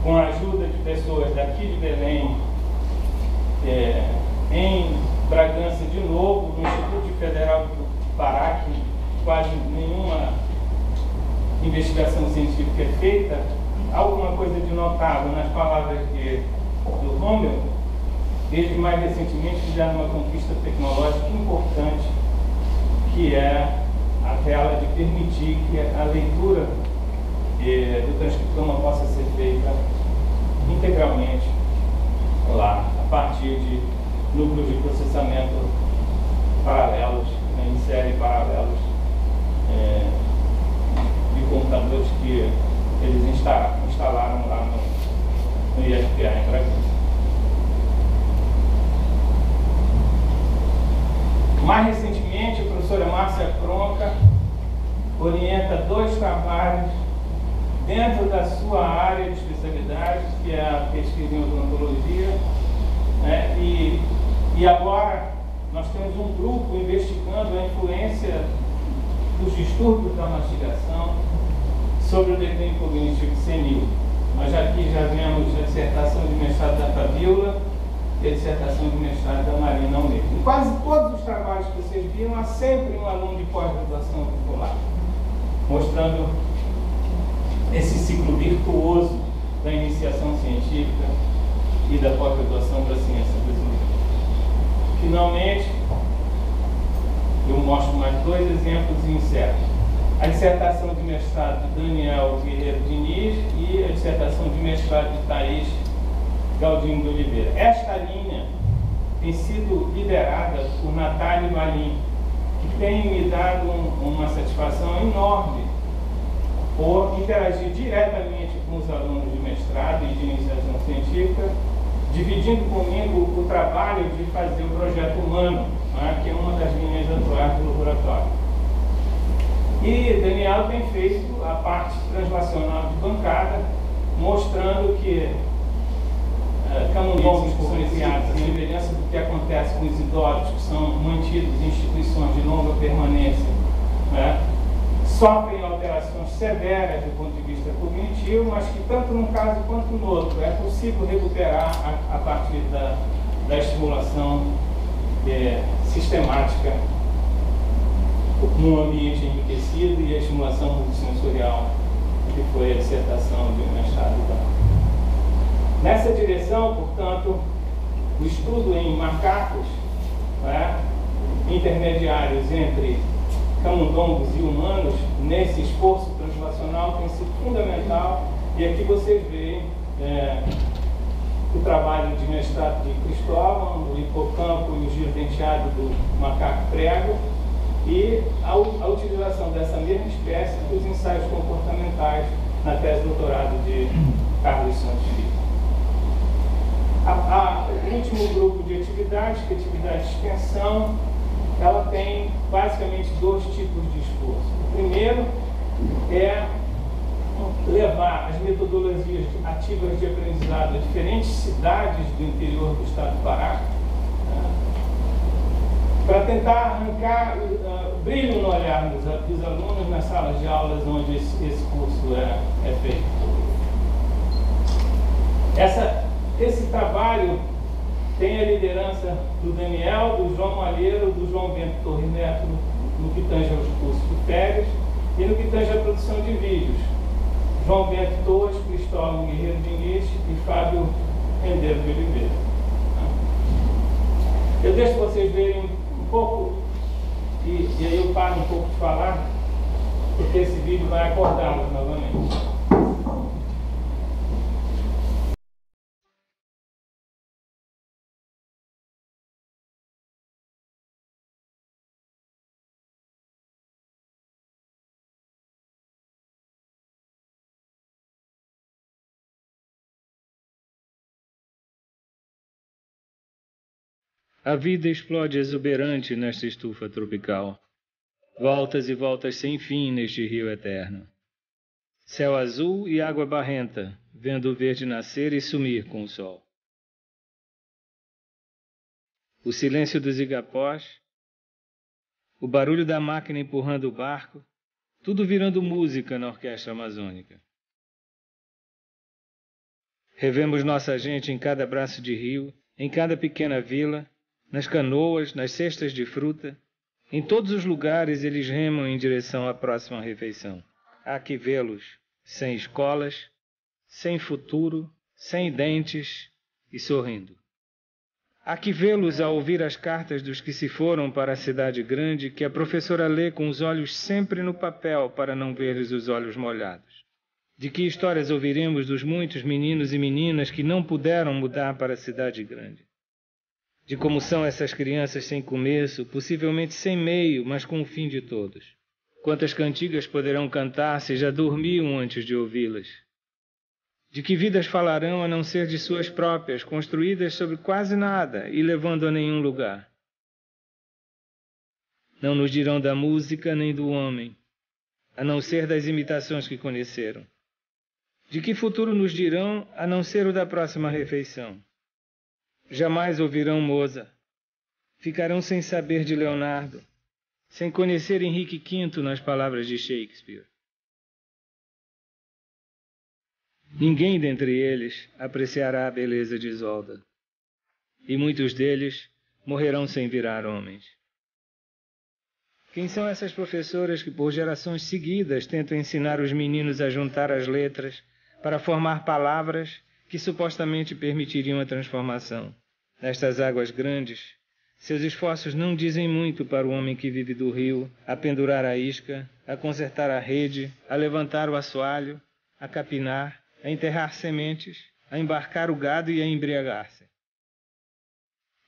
com a ajuda de pessoas daqui de Belém em Bragança de novo, no Instituto Federal do Pará, que quase nenhuma investigação científica é feita, alguma coisa de notável nas palavras do Rommel. Eles mais recentemente fizeram uma conquista tecnológica importante, que é aquela de permitir que a leitura do transcriptoma possa ser feita integralmente lá, a partir de núcleos de processamento paralelos, em série paralelos de computadores que eles instalaram lá no IFPA em Bragança. Mais recentemente, a professora Márcia Cronca orienta 2 trabalhos dentro da sua área de especialidade, que é a pesquisa em odontologia, né? E agora nós temos um grupo investigando a influência dos distúrbios da mastigação sobre o declínio cognitivo senil. Nós aqui já vemos a dissertação de mestrado da Fabiola e a dissertação de mestrado da Marina Almeida. Em quase todos os trabalhos que vocês viram, há sempre um aluno de pós-graduação vinculado, mostrando esse ciclo virtuoso da iniciação científica e da pós-graduação da ciência brasileira. Finalmente, eu mostro mais 2 exemplos e encerro. A dissertação de mestrado de Daniel Guerreiro Diniz e a dissertação de mestrado de Thaís Galdino de Oliveira. Esta linha tem sido liderada por Natália Valim, que tem me dado uma satisfação enorme por interagir diretamente com os alunos de mestrado e de iniciação científica, dividindo comigo o trabalho de fazer o projeto humano, né, que é uma das linhas atuais do laboratório. E Daniel tem feito a parte translacional de bancada, mostrando que camundongos que são criados, a semelhança do que acontece com os idosos que são mantidos em instituições de longa permanência, né, sofrem alterações severas do ponto de vista cognitivo, mas que tanto num caso quanto no outro é possível recuperar a partir da estimulação sistemática num ambiente enriquecido e a estimulação multissensorial, que foi a dissertação de um mestrado da. Nessa direção, portanto, o estudo em macacos, né, intermediários entre camundongos e humanos, nesse esforço translacional, tem sido fundamental. E aqui vocês veem o trabalho de mestrado de Cristóvão, o hipocampo e o giro denteado do macaco prego, e a utilização dessa mesma espécie dos ensaios comportamentais na tese de doutorado de Carlos Santos Filho. O último grupo de atividades, que é a atividade de extensão, ela tem basicamente 2 tipos de esforço. O primeiro é levar as metodologias ativas de aprendizado a diferentes cidades do interior do estado do Pará, para tentar arrancar brilho no olhar dos alunos nas salas de aulas onde esse curso é feito. Esse trabalho tem a liderança do Daniel, do João Malheiro, do João Bento Torres Neto, no que tange aos cursos de férias, e no que tange à produção de vídeos. João Bento Torres, Cristóvão Guerreiro Diniz e Fábio Rendeiro de Oliveira. Eu deixo vocês verem um pouco, e aí eu paro um pouco de falar, porque esse vídeo vai acordá-los novamente. A vida explode exuberante nesta estufa tropical. Voltas e voltas sem fim neste rio eterno. Céu azul e água barrenta, vendo o verde nascer e sumir com o sol. O silêncio dos igapós, o barulho da máquina empurrando o barco, tudo virando música na orquestra amazônica. Revemos nossa gente em cada braço de rio, em cada pequena vila, nas canoas, nas cestas de fruta, em todos os lugares eles remam em direção à próxima refeição. Há que vê-los sem escolas, sem futuro, sem dentes e sorrindo. Há que vê-los a ouvir as cartas dos que se foram para a cidade grande, que a professora lê com os olhos sempre no papel para não ver-lhes os olhos molhados. De que histórias ouviremos dos muitos meninos e meninas que não puderam mudar para a cidade grande? De como são essas crianças sem começo, possivelmente sem meio, mas com o fim de todos. Quantas cantigas poderão cantar se já dormiam antes de ouvi-las? De que vidas falarão a não ser de suas próprias, construídas sobre quase nada e levando a nenhum lugar? Não nos dirão da música nem do homem, a não ser das imitações que conheceram. De que futuro nos dirão a não ser o da próxima refeição? Jamais ouvirão Mozart. Ficarão sem saber de Leonardo, sem conhecer Henrique V nas palavras de Shakespeare. Ninguém dentre eles apreciará a beleza de Isolda, e muitos deles morrerão sem virar homens. Quem são essas professoras que por gerações seguidas tentam ensinar os meninos a juntar as letras para formar palavras que supostamente permitiriam a transformação? Nestas águas grandes, seus esforços não dizem muito para o homem que vive do rio, a pendurar a isca, a consertar a rede, a levantar o assoalho, a capinar, a enterrar sementes, a embarcar o gado e a embriagar-se.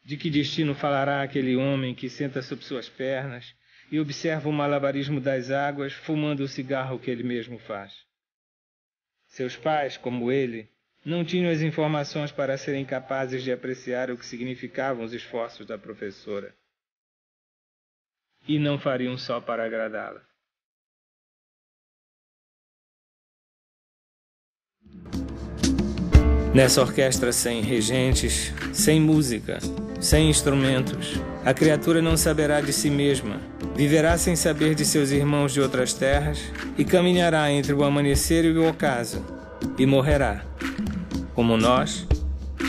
De que destino falará aquele homem que senta sob suas pernas e observa o malabarismo das águas, fumando o cigarro que ele mesmo faz? Seus pais, como ele, não tinham as informações para serem capazes de apreciar o que significavam os esforços da professora. E não fariam só para agradá-la. Nessa orquestra sem regentes, sem música, sem instrumentos, a criatura não saberá de si mesma, viverá sem saber de seus irmãos de outras terras e caminhará entre o amanhecer e o ocaso, e morrerá, como nós,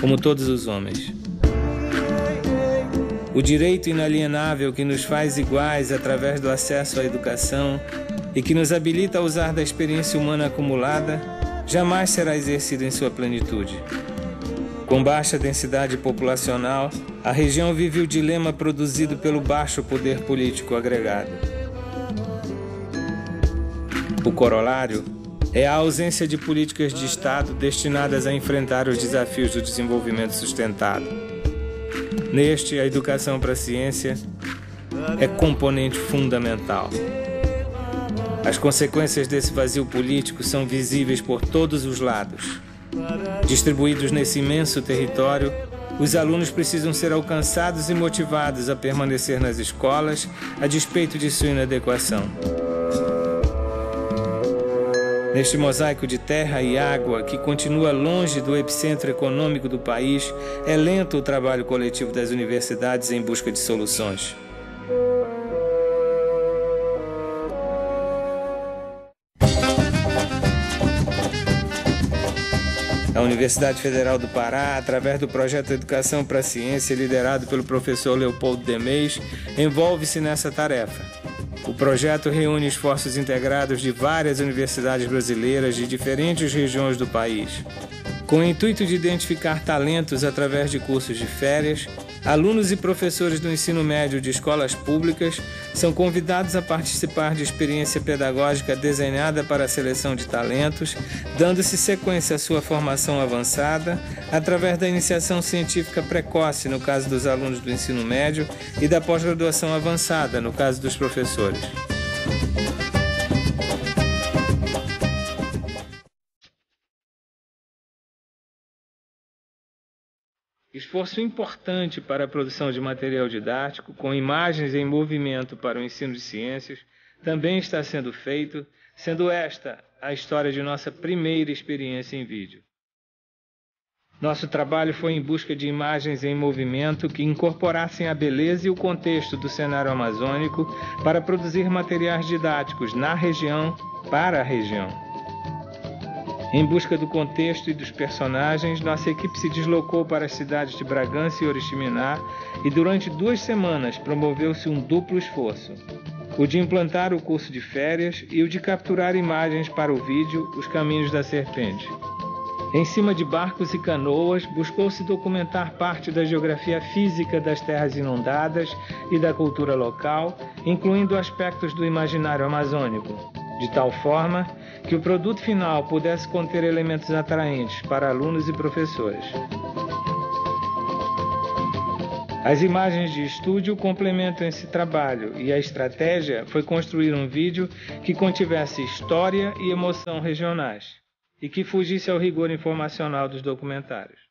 como todos os homens. O direito inalienável que nos faz iguais através do acesso à educação e que nos habilita a usar da experiência humana acumulada, jamais será exercido em sua plenitude. Com baixa densidade populacional, a região vive o dilema produzido pelo baixo poder político agregado. O corolário é a ausência de políticas de Estado destinadas a enfrentar os desafios do desenvolvimento sustentado. Neste, a educação para a ciência é componente fundamental. As consequências desse vazio político são visíveis por todos os lados. Distribuídos nesse imenso território, os alunos precisam ser alcançados e motivados a permanecer nas escolas, a despeito de sua inadequação. Neste mosaico de terra e água que continua longe do epicentro econômico do país, é lento o trabalho coletivo das universidades em busca de soluções. A Universidade Federal do Pará, através do projeto Educação para a Ciência, liderado pelo professor Leopoldo Demeix, envolve-se nessa tarefa. O projeto reúne esforços integrados de várias universidades brasileiras de diferentes regiões do país. Com o intuito de identificar talentos através de cursos de férias, alunos e professores do ensino médio de escolas públicas são convidados a participar de experiência pedagógica desenhada para a seleção de talentos, dando-se sequência à sua formação avançada, através da iniciação científica precoce, no caso dos alunos do ensino médio, e da pós-graduação avançada, no caso dos professores. Esforço importante para a produção de material didático, com imagens em movimento para o ensino de ciências, também está sendo feito, sendo esta a história de nossa primeira experiência em vídeo. Nosso trabalho foi em busca de imagens em movimento que incorporassem a beleza e o contexto do cenário amazônico para produzir materiais didáticos na região, para a região. Em busca do contexto e dos personagens, nossa equipe se deslocou para as cidades de Bragança e Oriximiná e durante 2 semanas promoveu-se um duplo esforço: o de implantar o curso de férias e o de capturar imagens para o vídeo Os Caminhos da Serpente. Em cima de barcos e canoas, buscou-se documentar parte da geografia física das terras inundadas e da cultura local, incluindo aspectos do imaginário amazônico, de tal forma que o produto final pudesse conter elementos atraentes para alunos e professores. As imagens de estúdio complementam esse trabalho e a estratégia foi construir um vídeo que contivesse história e emoção regionais e que fugisse ao rigor informacional dos documentários.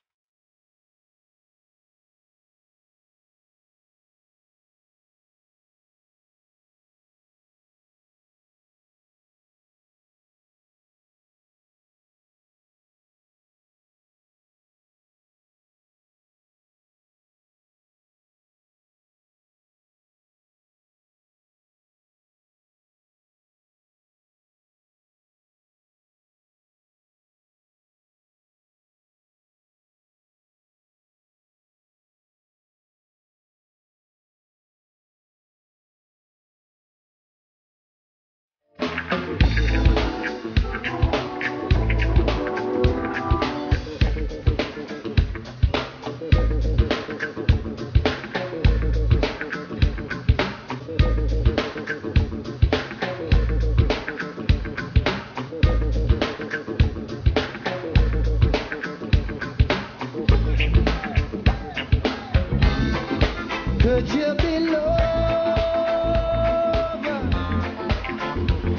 Could you be loved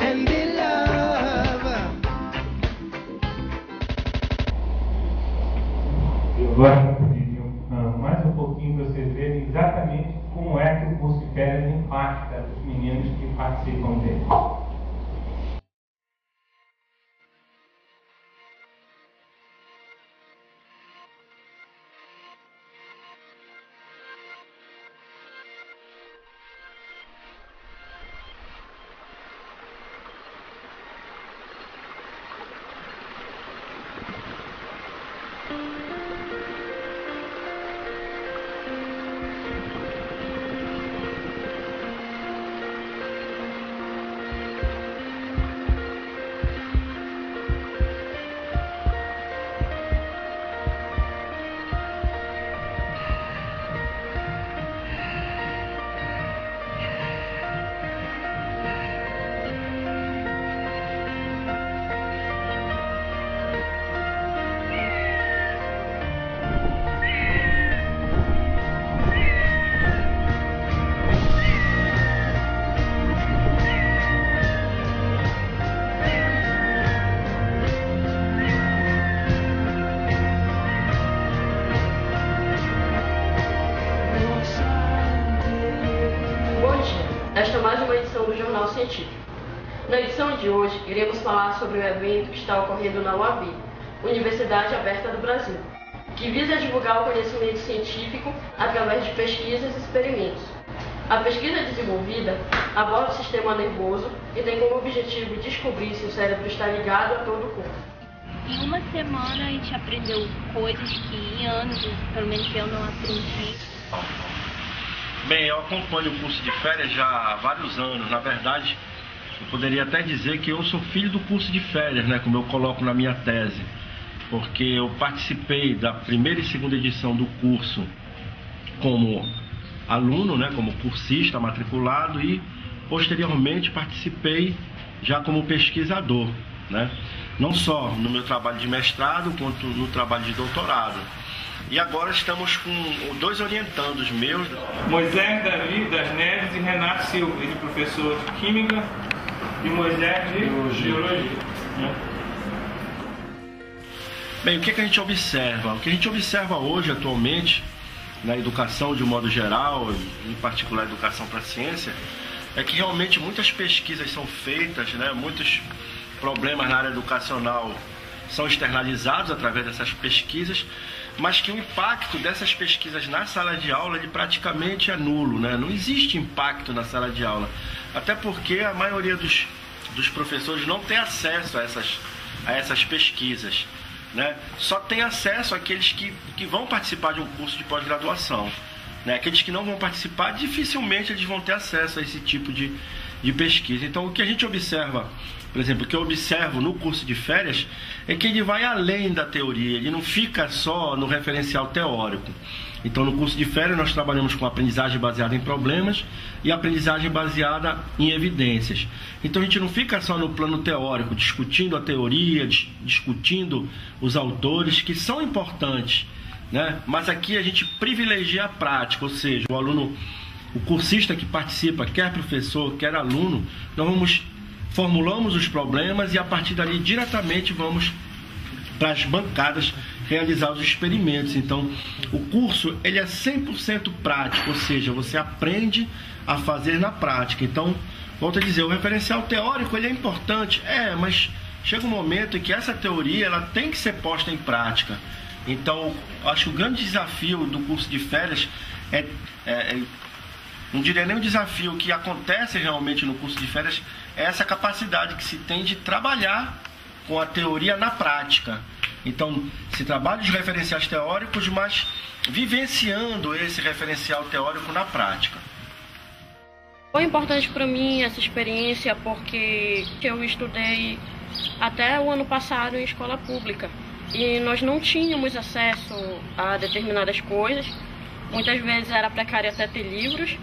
and be loved? Eu agora pediria mais um pouquinho para vocês verem exatamente como é que o curso de férias impacta os meninos que participam dele. Esta é mais uma edição do Jornal Científico. Na edição de hoje, iremos falar sobre o evento que está ocorrendo na UAB, Universidade Aberta do Brasil, que visa divulgar o conhecimento científico através de pesquisas e experimentos. A pesquisa desenvolvida aborda o sistema nervoso e tem como objetivo descobrir se o cérebro está ligado a todo o corpo. Em uma semana a gente aprendeu coisas que em anos, pelo menos eu não aprendi. Bem, eu acompanho o curso de férias já há vários anos. Na verdade, eu poderia até dizer que eu sou filho do curso de férias, né, como eu coloco na minha tese, porque eu participei da primeira e segunda edição do curso como aluno, né, como cursista matriculado, e posteriormente participei já como pesquisador, né, não só no meu trabalho de mestrado quanto no trabalho de doutorado. E agora estamos com 2 orientandos meus. Moisés Davi das Neves e Renato Silva, ele professor de Química e Moisés de Geologia. Bem, o que a gente observa? O que a gente observa hoje, atualmente, na educação de um modo geral, em particular a educação para a ciência, é que realmente muitas pesquisas são feitas, né? Muitos problemas na área educacional são externalizados através dessas pesquisas, mas que o impacto dessas pesquisas na sala de aula ele praticamente é nulo, né? Não existe impacto na sala de aula, até porque a maioria dos professores não tem acesso a essas a essas pesquisas, né? Só tem acesso àqueles que vão participar de um curso de pós-graduação, né? Aqueles que não vão participar, dificilmente eles vão ter acesso a esse tipo de pesquisa. Então, o que a gente observa, por exemplo, o que eu observo no curso de férias é que ele vai além da teoria, ele não fica só no referencial teórico. Então, no curso de férias, nós trabalhamos com aprendizagem baseada em problemas e aprendizagem baseada em evidências. Então, a gente não fica só no plano teórico, discutindo a teoria, discutindo os autores, que são importantes, né? Mas aqui a gente privilegia a prática, ou seja, o aluno, o cursista que participa, quer professor, quer aluno, nós formulamos os problemas e a partir dali diretamente vamos para as bancadas realizar os experimentos. Então, o curso ele é 100% prático, ou seja, você aprende a fazer na prática. Então, volto a dizer, o referencial teórico ele é importante, mas chega um momento em que essa teoria ela tem que ser posta em prática. Então, acho que o grande desafio do curso de férias não diria nem um desafio, o que acontece realmente no curso de férias é essa capacidade que se tem de trabalhar com a teoria na prática. Então, se trabalha os referenciais teóricos, mas vivenciando esse referencial teórico na prática. Foi importante para mim essa experiência porque eu estudei até o ano passado em escola pública e nós não tínhamos acesso a determinadas coisas. Muitas vezes era precário até ter livros.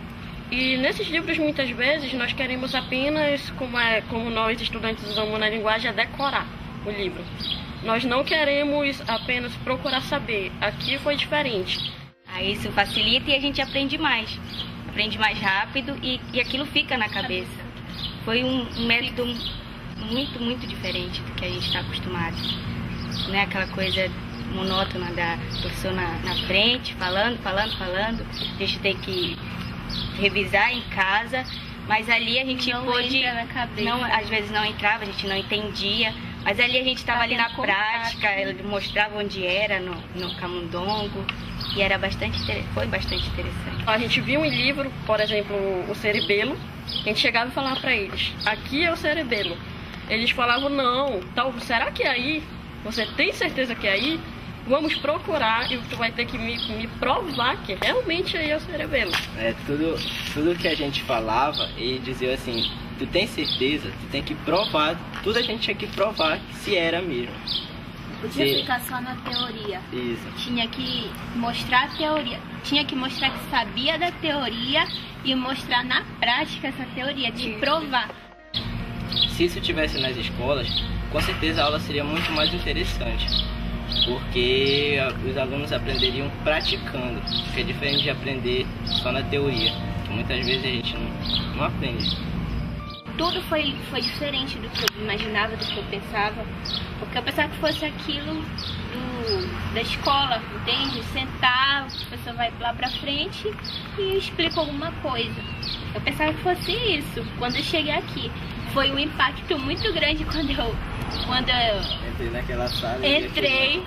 E nesses livros, muitas vezes, nós queremos apenas, como nós estudantes usamos na linguagem, é decorar o livro. Nós não queremos apenas procurar saber. Aqui foi diferente. Isso facilita e a gente aprende mais. Aprende mais rápido e aquilo fica na cabeça. Foi um método muito, muito diferente do que a gente está acostumado. Não é aquela coisa monótona da professora na frente, falando. A gente tem que revisar em casa, mas ali a gente não pôde, entra na cabeça. não, às vezes não entrava, a gente não entendia, mas ali a gente estava ali na prática, ela mostrava onde era, no camundongo, e foi bastante interessante. A gente viu em livro, por exemplo, o cerebelo, a gente chegava e falava para eles, aqui é o cerebelo. Eles falavam, não, será que é aí? Você tem certeza que é aí? Vamos procurar e tu vai ter que me provar que realmente aí é o cerebelo. Tudo que a gente falava, ele dizia assim, tu tem certeza? Tu tem que provar, tudo a gente tinha que provar se era mesmo. Não podia ficar só na teoria. Isso. Tinha que mostrar a teoria. Tinha que mostrar que sabia da teoria e mostrar na prática essa teoria, de provar. Se isso tivesse nas escolas, com certeza a aula seria muito mais interessante. Porque os alunos aprenderiam praticando, que é diferente de aprender só na teoria, que muitas vezes a gente não aprende. Tudo foi diferente do que eu imaginava, do que eu pensava, porque eu pensava que fosse aquilo da escola, entende? Sentar, o professor vai lá pra frente e explica alguma coisa. Eu pensava que fosse isso. Quando eu cheguei aqui, foi um impacto muito grande quando eu entrei naquela sala entrei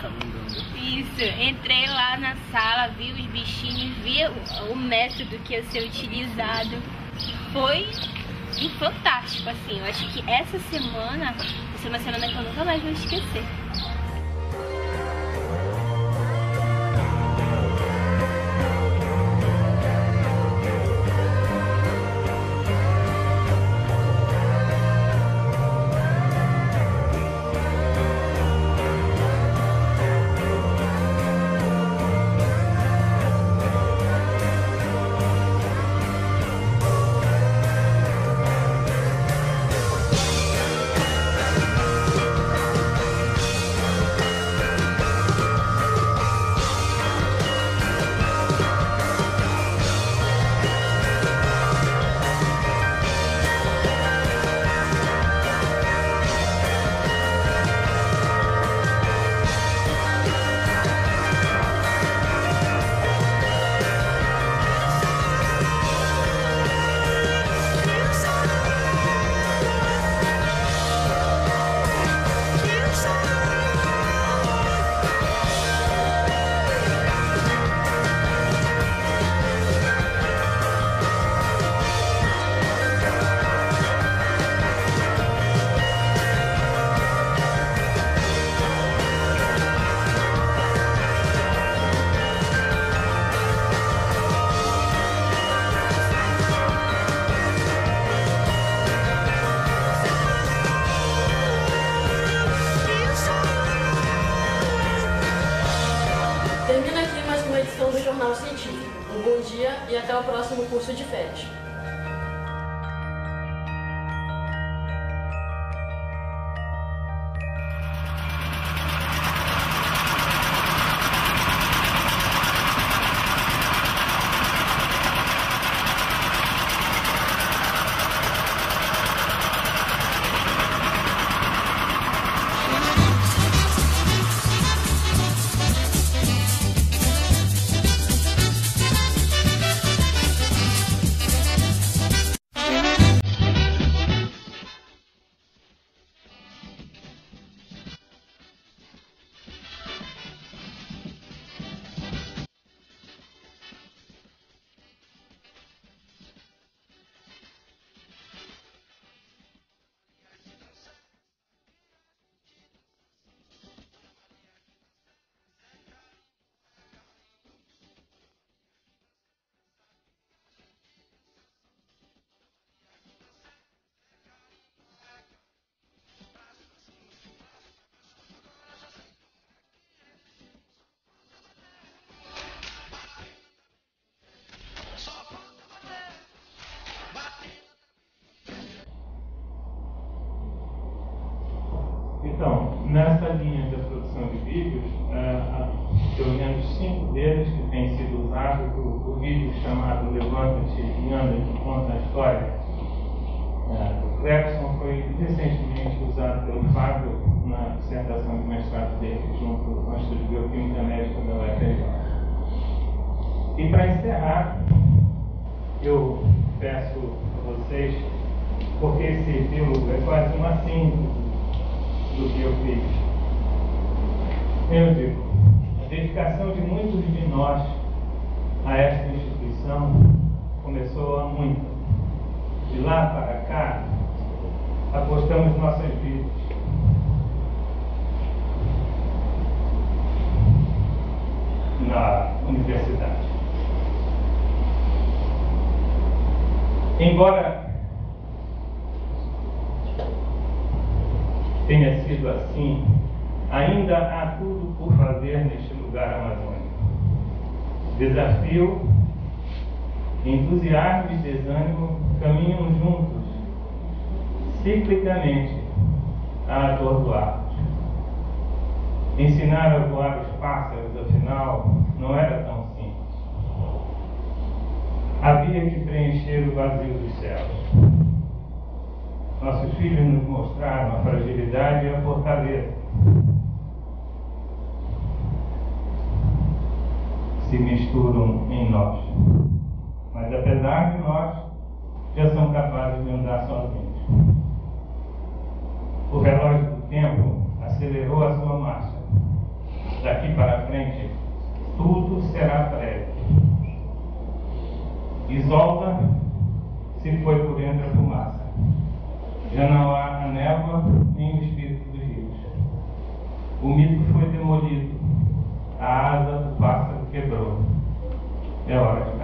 lá na sala, vi os bichinhos, vi o método que ia ser utilizado. Foi fantástico, assim. Eu acho que essa semana vai ser uma semana que eu nunca mais vou esquecer. uma edição do Jornal Científico. Um bom dia e até o próximo curso de férias. Então, nessa linha da produção de vídeos, pelo menos 5 deles que têm sido usados, o vídeo chamado Levanta-te e Anda, que conta a história do Clebson, foi recentemente usado pelo Fábio na dissertação de mestrado dele, junto com a Instituto de Bioquímica Médica da UFRJ. E para encerrar, eu peço a vocês, porque esse epílogo é quase uma síntese do que eu fiz. Eu digo, a dedicação de muitos de nós a esta instituição começou há muito. De lá para cá, apostamos nossas vidas. Na universidade. Embora tenha sido assim, ainda há tudo por fazer neste lugar amazônico. Desafio, entusiasmo e desânimo caminham juntos, ciclicamente, a atordoar-nos. Ensinar a voar os pássaros, afinal, não era tão simples. Havia que preencher o vazio dos céus. Nossos filhos nos mostraram a fragilidade e a fortaleza. Se misturam em nós. Mas apesar de nós, já são capazes de andar sozinhos. O relógio do tempo acelerou a sua marcha. Daqui para frente, tudo será breve. Isolda se foi por entre a fumaça. Já não há a névoa nem o espírito dos rios. O mito foi demolido. A asa do pássaro quebrou. É hora de